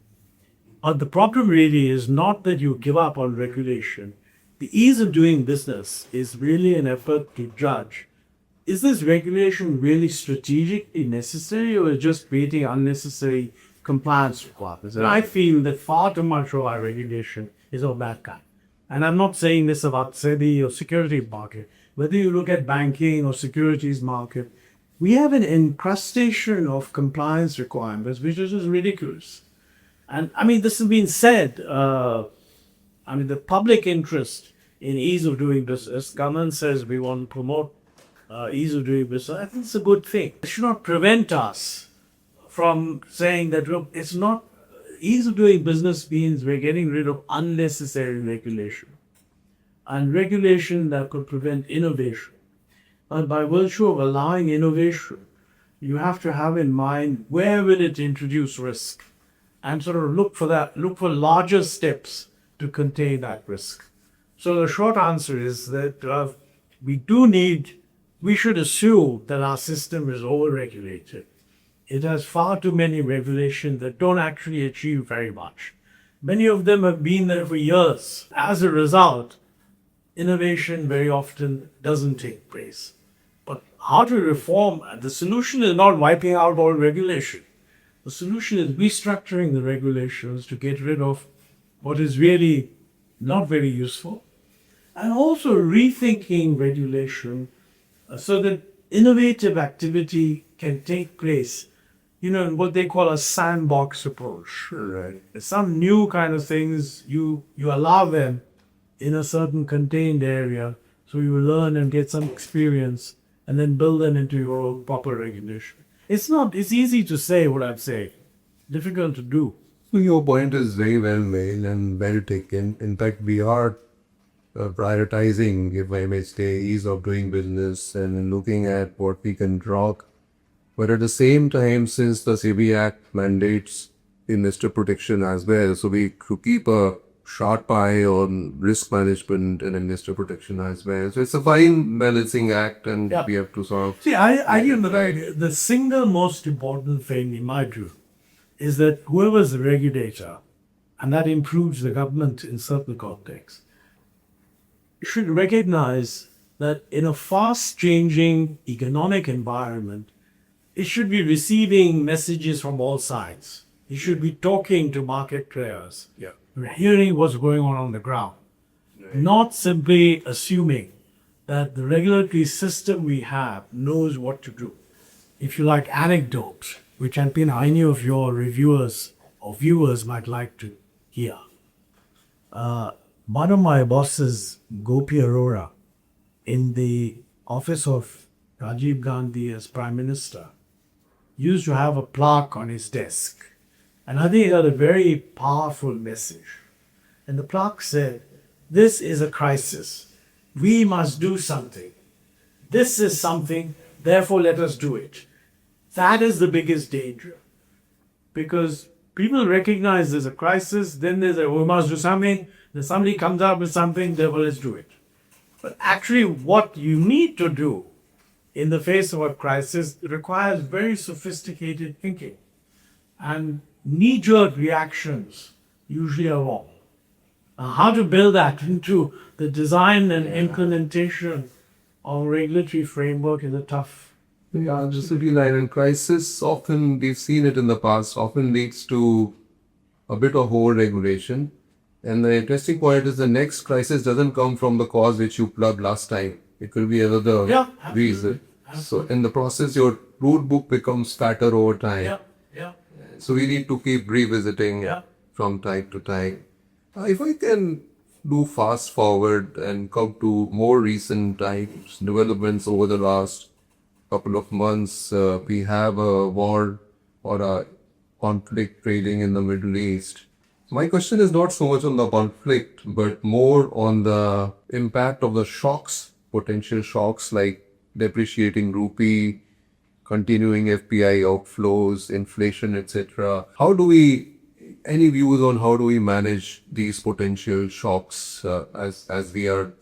But the problem really is not that you give up on regulation. The ease of doing business is really an effort to judge, is this regulation really strategically necessary, or is it just creating unnecessary compliance requirements? And I feel that far too much of our regulation is of that kind. And I'm not saying this about SEBI or securities market. Whether you look at banking or securities market, we have an incrustation of compliance requirements, which is just ridiculous. And I mean, this has been said. The public interest in ease of doing business, government says we want to promote ease of doing business. I think it's a good thing. It should not prevent us from saying that, look, it's not, ease of doing business means we're getting rid of unnecessary regulation and regulation that could prevent innovation. But by virtue of allowing innovation, you have to have in mind where will it introduce risk, and sort of look for larger steps to contain that risk. So the short answer is that we should assume that our system is overregulated. It has far too many regulations that don't actually achieve very much. Many of them have been there for years. As a result, innovation very often doesn't take place. But how to reform, the solution is not wiping out all regulation. The solution is restructuring the regulations to get rid of what is really not very useful, and also rethinking regulation so that innovative activity can take place, in what they call a sandbox approach. Right. Some new kind of things, you allow them in a certain contained area, so you learn and get some experience, and then build them into your own proper regulation. It's easy to say what I'm saying, difficult to do. So your point is very well made and well taken. In fact, we are prioritizing, if I may say, ease of doing business and looking at what we can rock. But at the same time, since the SEBI Act mandates investor protection as well, so we could keep a sharp eye on risk management and investor protection as well. So it's a fine balancing act, and we have to sort of... See, I give the single most important thing in my view is that whoever's the regulator, and that includes the government in certain contexts, should recognize that in a fast-changing economic environment, it should be receiving messages from all sides. It should be talking to market players, hearing what's going on the ground, not simply assuming that the regulatory system we have knows what to do. If you like anecdotes, which any of your reviewers or viewers might like to hear. One of my bosses, Gopi Arora, in the office of Rajiv Gandhi as Prime Minister, used to have a plaque on his desk. And I think it had a very powerful message. And the plaque said, "This is a crisis. We must do something. This is something, therefore let us do it." That is the biggest danger. Because people recognize there's a crisis, then we must do something, Then somebody comes up with something, they will let's do it. But actually, what you need to do in the face of a crisis requires very sophisticated thinking. And knee-jerk reactions usually are wrong. How to build that into the design and implementation of regulatory framework is a tough. Yeah, just to be like in crisis, often we've seen it in the past, often leads to a bit of over-regulation. And the interesting point is the next crisis doesn't come from the cause which you plugged last time. It could be another reason. So in the process, your root book becomes fatter over time. So we need to keep revisiting from time to time. If I can do fast forward and come to more recent times, developments over the last couple of months, we have a war or a conflict raging in the Middle East. My question is not so much on the conflict, but more on the impact of the shocks, potential shocks like depreciating rupee, continuing FPI outflows, inflation, etc. Any views on how do we manage these potential shocks as we are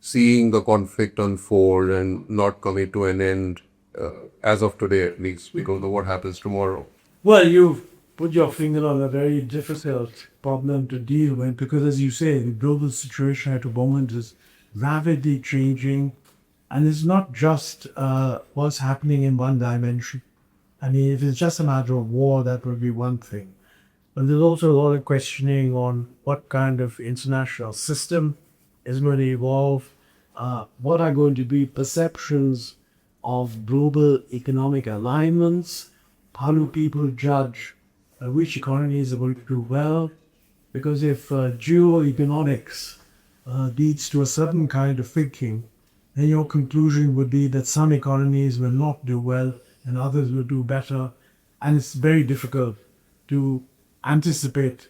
seeing the conflict unfold and not coming to an end as of today at least? We don't know what happens tomorrow. Well, you've put your finger on a very difficult problem to deal with because, as you say, the global situation at the moment is rapidly changing. And it's not just what's happening in one dimension. I mean, if it's just a matter of war, that would be one thing. But there's also a lot of questioning on what kind of international system is going to evolve, what are going to be perceptions of global economic alignments, how do people judge which economies are going to do well. Because if geoeconomics leads to a certain kind of thinking, then your conclusion would be that some economies will not do well and others will do better. And it's very difficult to anticipate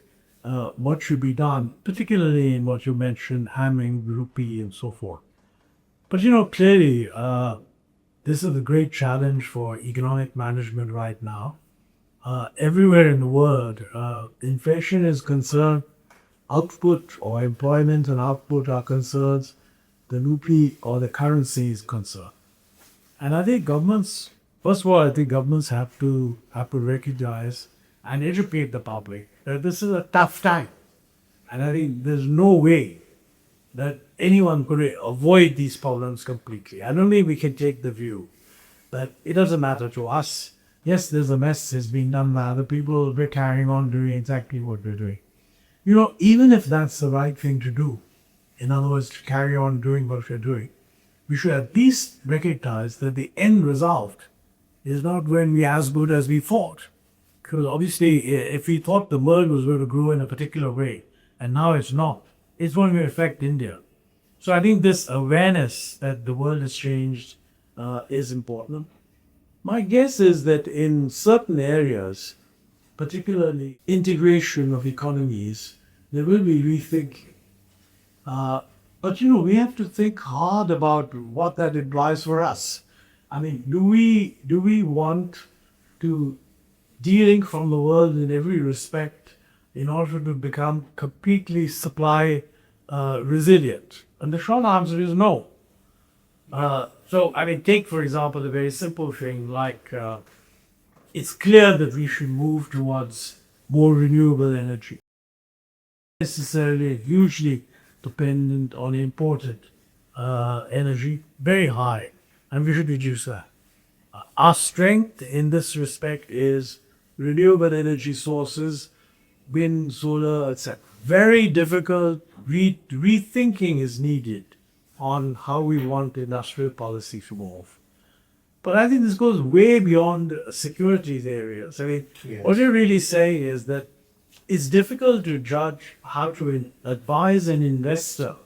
what should be done, particularly in what you mentioned, hammering rupee and so forth. But clearly, this is a great challenge for economic management right now. Everywhere in the world, inflation is concerned, output or employment and output are concerns, the rupee or the currency is concerned. And I think governments have to recognize and educate the public that this is a tough time. And I think there's no way that anyone could avoid these problems completely. I don't think we can take the view that it doesn't matter to us. Yes, there's a mess that's being done by other people. We're carrying on doing exactly what we're doing. Even if that's the right thing to do, in other words, to carry on doing what we're doing, we should at least recognize that the end result is not going to be as good as we thought. Because obviously, if we thought the world was going to grow in a particular way, and now it's not, it's going to affect India. So I think this awareness that the world has changed is important. My guess is that in certain areas, particularly integration of economies, there will be rethinking. But we have to think hard about what that implies for us. I mean, do we want to de-link from the world in every respect in order to become completely supply resilient? And the short answer is no. So, take, for example, a very simple thing like it's clear that we should move towards more renewable energy. Necessarily hugely dependent on imported energy, very high, and we should reduce that. Our strength in this respect is renewable energy sources, wind, solar, etc. Very difficult rethinking is needed on how we want industrial policy to evolve. But I think this goes way beyond securities areas. What you're really saying is that it's difficult to judge how to advise an investor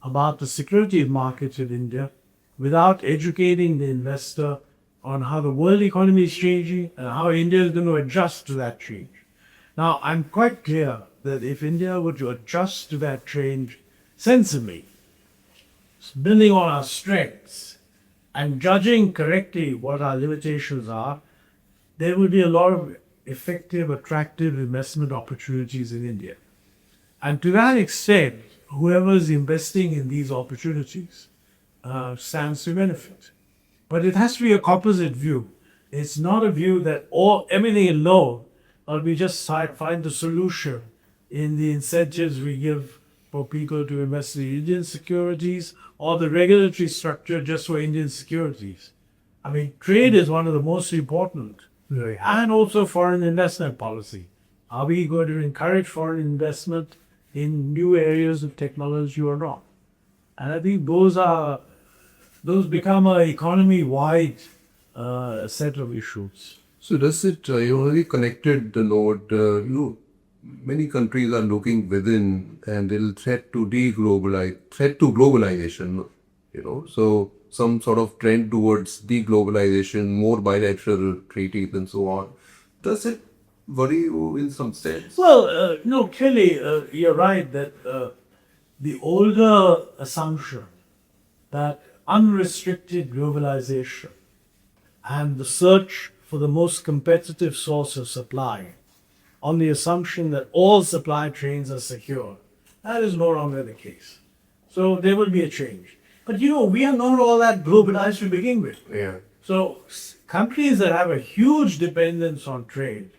about the securities markets in India without educating the investor on how the world economy is changing and how India is going to adjust to that change. Now, I'm quite clear that if India were to adjust to that change sensibly, building on our strengths and judging correctly what our limitations are, there will be a lot of effective, attractive investment opportunities in India. And to that extent, whoever is investing in these opportunities stands to benefit. But it has to be a composite view. It's not a view that everything alone, or we just find the solution in the incentives we give for people to invest in Indian securities or the regulatory structure just for Indian securities. I mean, trade is one of the most important, really, and also foreign investment policy. Are we going to encourage foreign investment in new areas of technology or not? And I think those become an economy-wide set of issues. So does it, we connected the note, many countries are looking within and they'll threat to globalization, so some sort of trend towards deglobalization, more bilateral treaties and so on. Does it worry you in some sense? Well, no, clearly, you're right that the older assumption that unrestricted globalization and the search for the most competitive source of supply on the assumption that all supply chains are secure, that is no longer the case. So there will be a change. But we are not all that globalized to begin with. Yeah. So countries that have a huge dependence on trade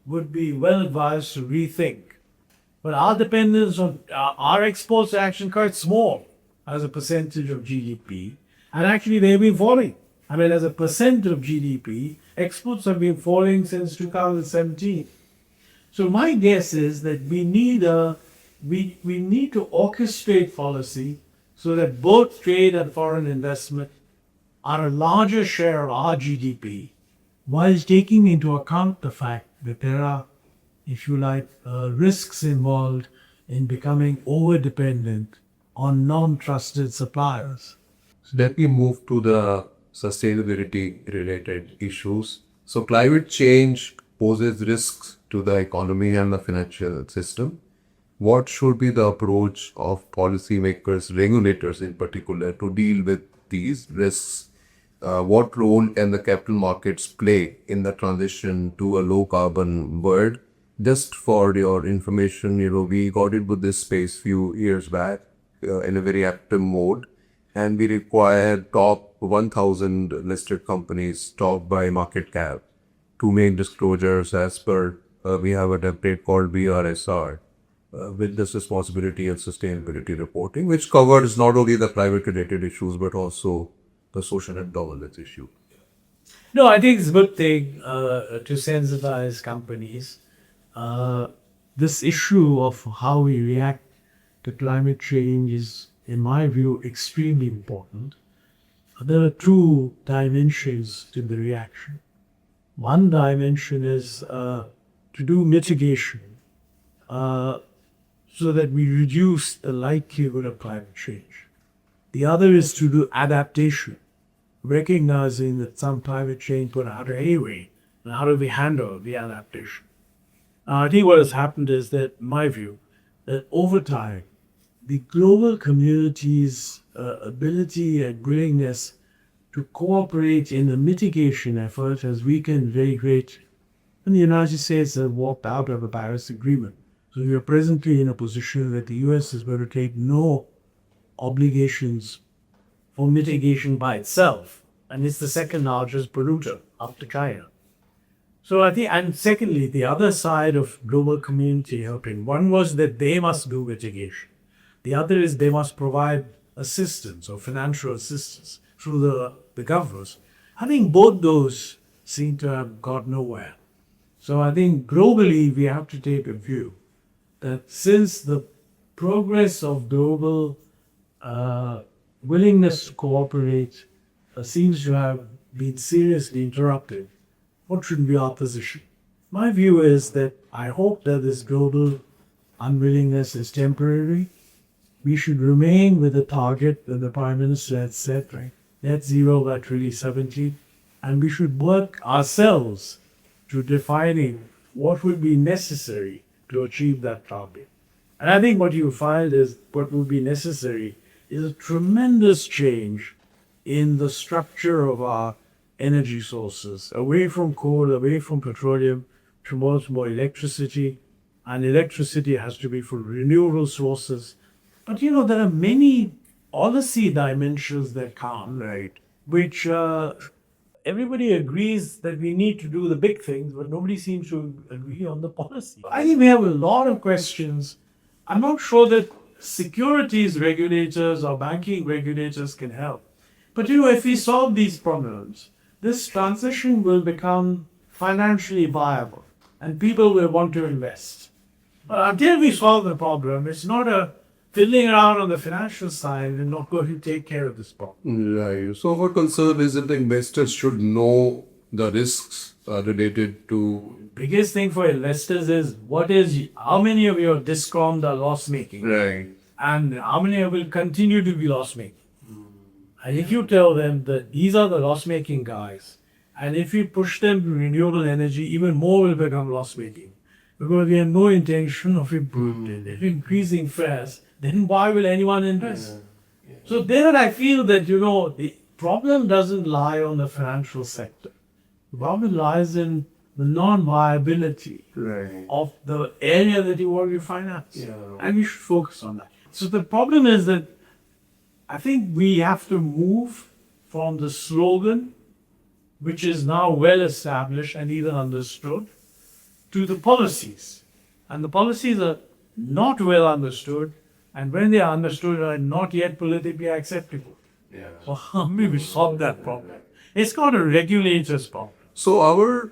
would be well advised to rethink. But our dependence on our exports are actually quite small as a percentage of GDP, and actually they've been falling. I mean, as a percent of GDP, exports have been falling since 2017. So my guess is that we need to orchestrate policy so that both trade and foreign investment are a larger share of our GDP, while taking into account the fact that there are, if you like, risks involved in becoming over-dependent on non-trusted suppliers. So let me move to the sustainability-related issues. So climate change poses risks to the economy and the financial system. What should be the approach of policymakers, regulators in particular, to deal with these risks? What role can the capital markets play in the transition to a low-carbon world? Just for your information, we got into this space few years back in a very active mode, and we require top 1,000 listed companies, top by market cap, to make disclosures as per we have a template called BRSR, Business Responsibility and Sustainability Reporting, which covers not only the climate-related issues but also the social and governance issue. No, I think it's a good thing to sensitize companies. This issue of how we react to climate change is, in my view, extremely important. There are two dimensions to the reaction. One dimension is to do mitigation so that we reduce the likelihood of climate change. The other is to do adaptation, recognizing that some climate change will happen anyway, and how do we handle the adaptation? I think what has happened is that, in my view, that over time, the global community's ability and willingness to cooperate in the mitigation effort has weakened very greatly. And the United States has walked out of the Paris Agreement. So we are presently in a position that the US is going to take no obligations for mitigation by itself. And it's the second largest polluter after China. So I think, and secondly, the other side of global community helping, one was that they must do mitigation. The other is they must provide assistance or financial assistance through the governments. I think both those seem to have got nowhere. So I think globally we have to take a view that since the progress of global willingness to cooperate seems to have been seriously interrupted, what should be our position? My view is that I hope that this global unwillingness is temporary. We should remain with the target that the Prime Minister had set, right? Net zero by 2070. And we should work ourselves to defining what would be necessary to achieve that target. And I think what you find is what would be necessary is a tremendous change in the structure of our energy sources, away from coal, away from petroleum, towards more electricity, and electricity has to be from renewable sources. But there are many policy dimensions that come, Right. which everybody agrees that we need to do the big things, but nobody seems to agree on the policy. I think we have a lot of questions. I'm not sure that securities regulators or banking regulators can help. But if we solve these problems, this transition will become financially viable and people will want to invest. But until we solve the problem, it's not a fiddling around on the financial side and not going to take care of this problem. Right. So our concern is that the investors should know the risks related to. Biggest thing for investors is how many of your discoms are loss making Right. and how many will continue to be loss making. And if you tell them that these are the loss making guys, and if you push them to renewable energy, even more will become loss making. Because we have no intention of increasing fares, then why will anyone invest? So there I feel that, the problem doesn't lie on the financial sector. The problem lies in the non-viability Right. of the area that you want to finance. Yeah. And we should focus on that. So the problem is that I think we have to move from the slogan, which is now well established and even understood, to the policies. And the policies are not well understood, and when they are understood, are not yet politically acceptable. Yeah. Well, how may we solve that problem? It's not a regulator's problem. So our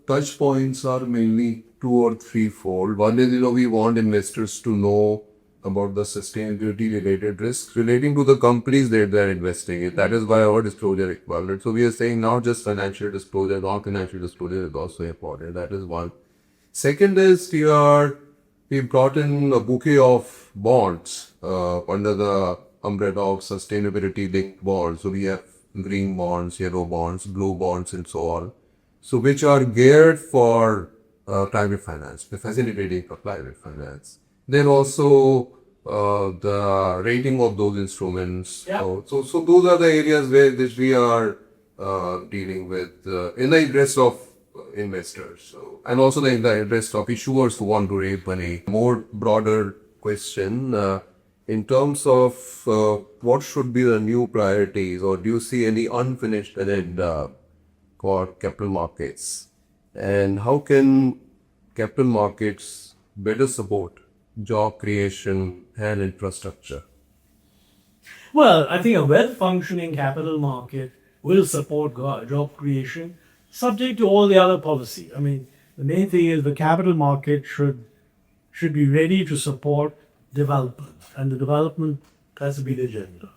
touch points are mainly 2 or 3-fold. One is, we want investors to know about the sustainability related risks relating to the companies that they're investing in. That is why our disclosure requirement. So we are saying not just financial disclosure, non-financial disclosure is also important. That is one. Second is we brought in a bouquet of bonds under the umbrella of sustainability linked bonds. So we have green bonds, yellow bonds, blue bonds, and so on. So which are geared for climate finance, facilitating for climate finance. Then also the rating of those instruments. Yeah. So those are the areas where we are dealing with in the interest of investors. So, and also in the interest of issuers who want to raise money. More broader question in terms of what should be the new priorities, or do you see any unfinished agenda for capital markets? And how can capital markets better support job creation and infrastructure? Well, I think a well-functioning capital market will support job creation, subject to all the other policy. I mean, the main thing is the capital market should be ready to support development, and the development has to be the agenda.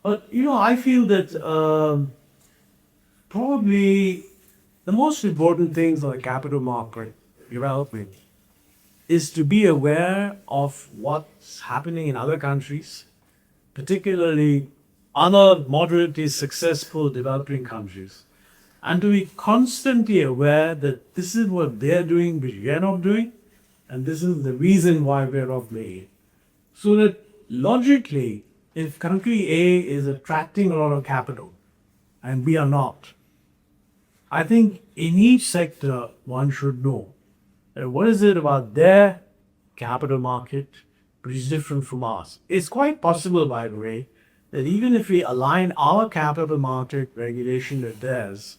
But I feel that probably the most important things on the capital market development is to be aware of what's happening in other countries, particularly other moderately successful developing countries, and to be constantly aware that this is what they're doing which we are not doing, and this is the reason why we're not made. So that logically, if country A is attracting a lot of capital and we are not, I think in each sector one should know what is it about their capital market which is different from ours. It's quite possible, by the way, that even if we align our capital market regulation with theirs,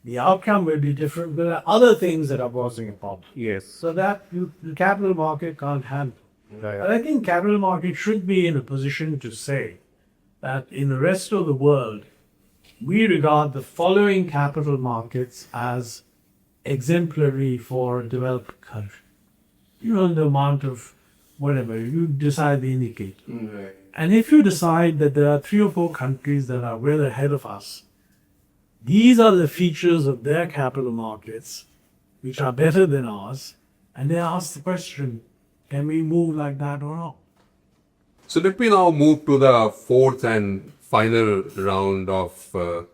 the outcome will be different. There are other things that are causing a problem. Yes. So that the capital market can't handle. Yeah. And I think capital market should be in a position to say that in the rest of the world, we regard the following capital markets as exemplary for developed countries. The amount of whatever, you decide the indicator. Right. And if you decide that there are 3 or 4 countries that are well ahead of us, these are the features of their capital markets which are better than ours, and they ask the question, can we move like that or not? So let me now move to the fourth and final round of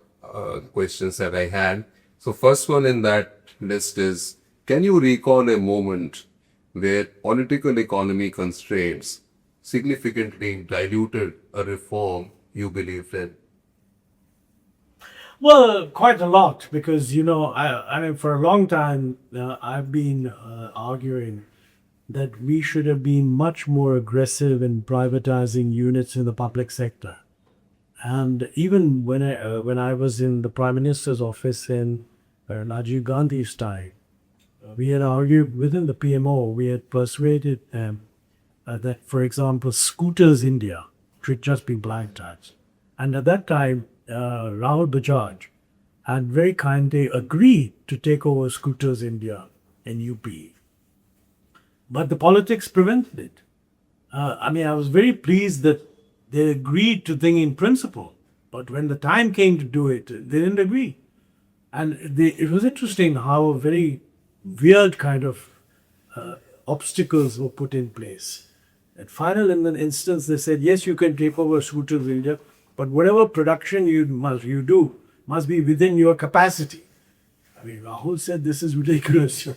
questions that I had. So first one in that list is, can you recall a moment where political economy constraints significantly diluted a reform you believed in? Well, quite a lot, because I mean, for a long time I've been arguing that we should have been much more aggressive in privatizing units in the public sector. And even when I was in the Prime Minister's office in Rajiv Gandhi's time, we had argued within the PMO, we had persuaded them that, for example, Scooters India should just be blanked out. And at that time, Rahul Bajaj had very kindly agreed to take over Scooters India in UP. But the politics prevented it. I was very pleased that they agreed to thing in principle. But when the time came to do it, they didn't agree. And it was interesting how very weird kind of obstacles were put in place. At final instance, they said, yes, you can take over Scooters India, but whatever production you do must be within your capacity. Rahul said, this is ridiculous.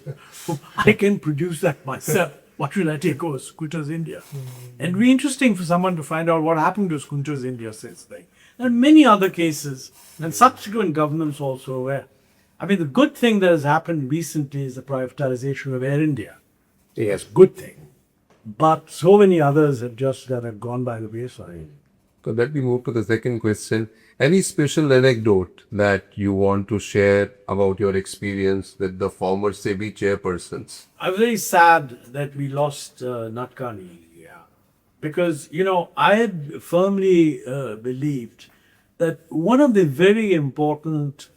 I can produce that myself. What should I take over Scooters India? And it'd be interesting for someone to find out what happened to Scooters India since then. There are many other cases, and subsequent governments also where. The good thing that has happened recently is the privatization of Air India. Yes, good thing. But so many others have just gone by the wayside. So let me move to the second question. Any special anecdote that you want to share about your experience with the former SEBI chairpersons? I'm very sad that we lost Natkani. Yeah. Because, I had firmly believed that one of the very important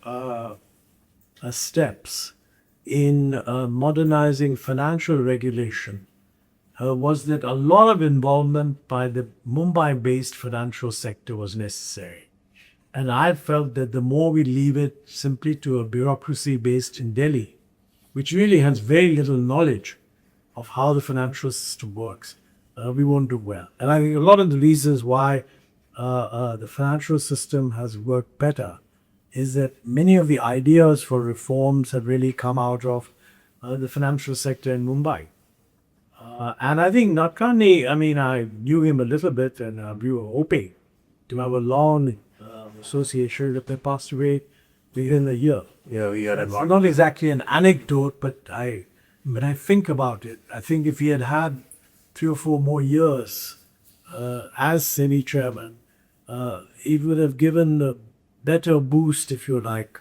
steps in modernizing financial regulation was that a lot of involvement by the Mumbai-based financial sector was necessary. And I felt that the more we leave it simply to a bureaucracy based in Delhi, which really has very little knowledge of how the financial system works, we won't do well. And I think a lot of the reasons why the financial system has worked better is that many of the ideas for reforms have really come out of the financial sector in Mumbai. And I think Natkani, I knew him a little bit, and we were hoping to have a long association that they passed away within a year. Yeah, we are Not exactly an anecdote, but when I think about it, I think if he had had 3 or 4 more years as SEBI chairman, it would have given a better boost, if you like,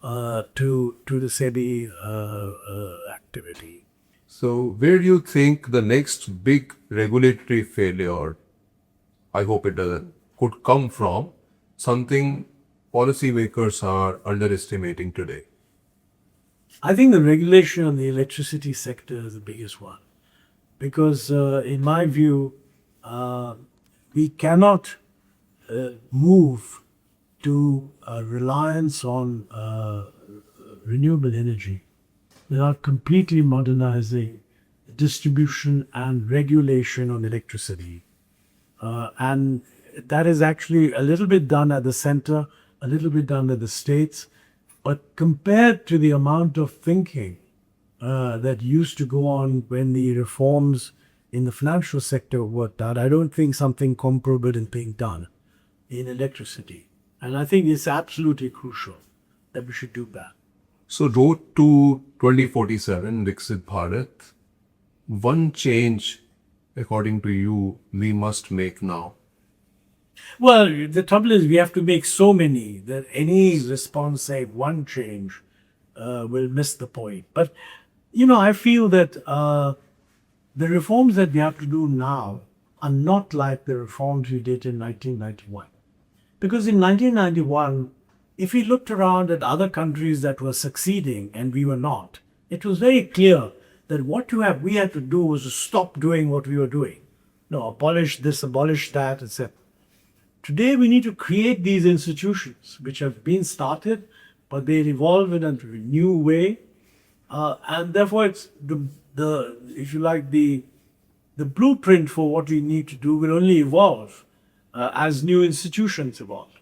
to the SEBI activity. So where do you think the next big regulatory failure, I hope it doesn't, could come from? Something policymakers are underestimating today. I think the regulation on the electricity sector is the biggest one. Because in my view, we cannot move to a reliance on renewable energy without completely modernizing distribution and regulation on electricity. And that is actually a little bit done at the center, a little bit done at the states. But compared to the amount of thinking that used to go on when the reforms in the financial sector were done, I don't think something comparable is being done in electricity. And I think it's absolutely crucial that we should do that. So road to 2047, Viksit Bharat, one change, according to you, we must make now. Well, the trouble is we have to make so many that any response, say one change, will miss the point. But, I feel that the reforms that we have to do now are not like the reforms we did in 1991. Because in 1991, if we looked around at other countries that were succeeding and we were not, it was very clear that what we had to do was to stop doing what we were doing. Abolish this, abolish that, etc. Today we need to create these institutions which have been started, but they evolve in a new way. And therefore it's if you like, the blueprint for what we need to do will only evolve as new institutions evolve.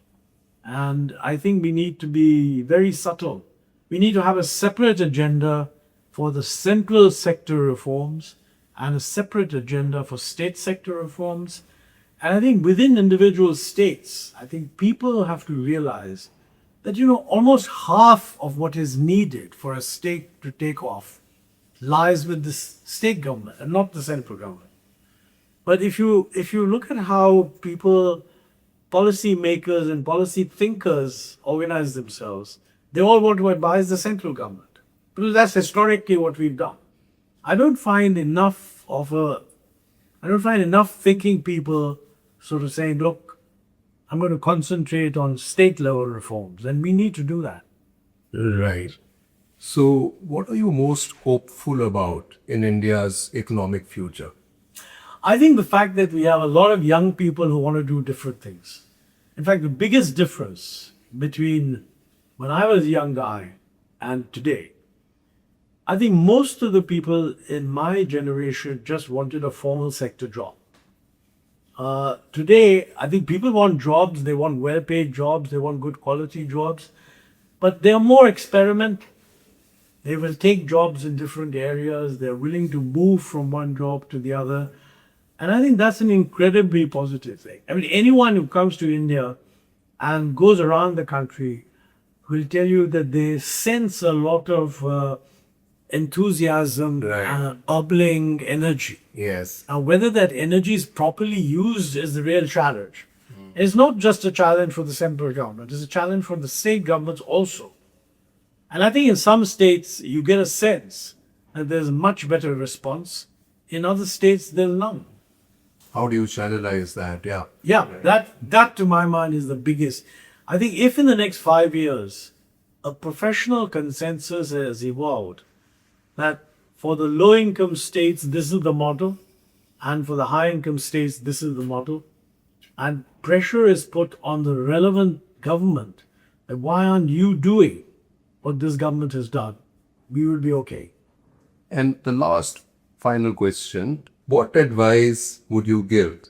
And I think we need to be very subtle. We need to have a separate agenda for the central sector reforms and a separate agenda for state sector reforms. And I think within individual states, I think people have to realize that, almost half of what is needed for a state to take off lies with the state government and not the central government. But if you look at how people, policy makers and policy thinkers organize themselves, they all want to advise the central government because that's historically what we've done. I don't find enough thinking people sort of saying, look, I'm going to concentrate on state level reforms, and we need to do that. Right. So, what are you most hopeful about in India's economic future? I think the fact that we have a lot of young people who want to do different things. In fact, the biggest difference between when I was a young guy and today, I think most of the people in my generation just wanted a formal sector job. Today, I think people want jobs, they want well-paid jobs, they want good quality jobs, but they're more experimental. They will take jobs in different areas, they're willing to move from one job to the other. And I think that's an incredibly positive thing. I mean, anyone who comes to India and goes around the country will tell you that they sense a lot of enthusiasm and bubbling energy. Yes. Now, whether that energy is properly used is the real challenge. It's not just a challenge for the central government, it's a challenge for the state governments also. And I think in some states, you get a sense that there's much better response. In other states, there's none. How do you channelize that? Yeah. Yeah, that to my mind is the biggest. I think if in the next 5 years, a professional consensus has evolved that for the low-income states, this is the model, and for the high-income states, this is the model, and pressure is put on the relevant government that why aren't you doing what this government has done, we will be okay. And the last final question, what advice would you give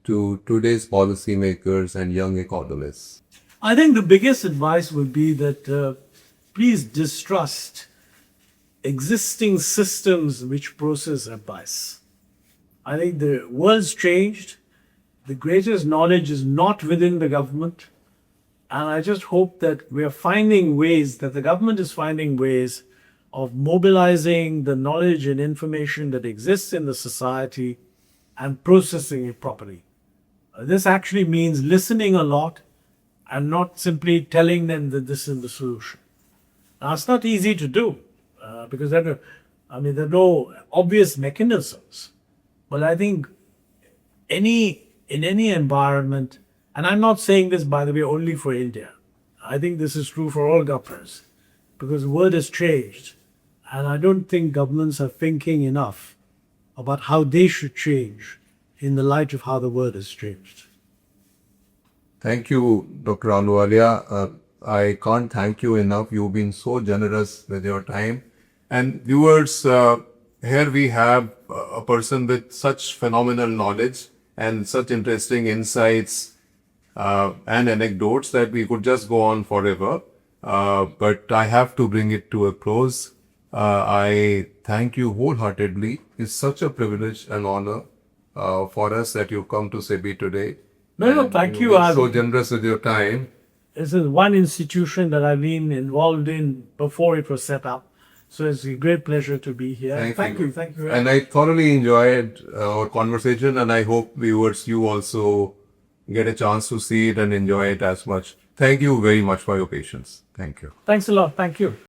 to today's policymakers and young economists? I think the biggest advice would be that please distrust existing systems which process advice. I think the world's changed. The greatest knowledge is not within the government. And I just hope that we are finding ways, that the government is finding ways of mobilizing the knowledge and information that exists in the society and processing it properly. This actually means listening a lot and not simply telling them that this is the solution. Now, it's not easy to do because there are no obvious mechanisms. But I think in any environment, and I'm not saying this, by the way, only for India. I think this is true for all governments because the world has changed. And I don't think governments are thinking enough about how they should change in the light of how the world has changed. Thank you, Dr. Ahluwalia. I can't thank you enough. You've been so generous with your time. And viewers, here we have a person with such phenomenal knowledge and such interesting insights and anecdotes that we could just go on forever. But I have to bring it to a close. I thank you wholeheartedly. It's such a privilege and honor for us that you've come to SEBI today. No, thank you. You've been so generous with your time. This is one institution that I've been involved in before it was set up. So it's a great pleasure to be here. Thank you. And I thoroughly enjoyed our conversation, and I hope viewers, you also get a chance to see it and enjoy it as much. Thank you very much for your patience. Thank you. Thanks a lot. Thank you.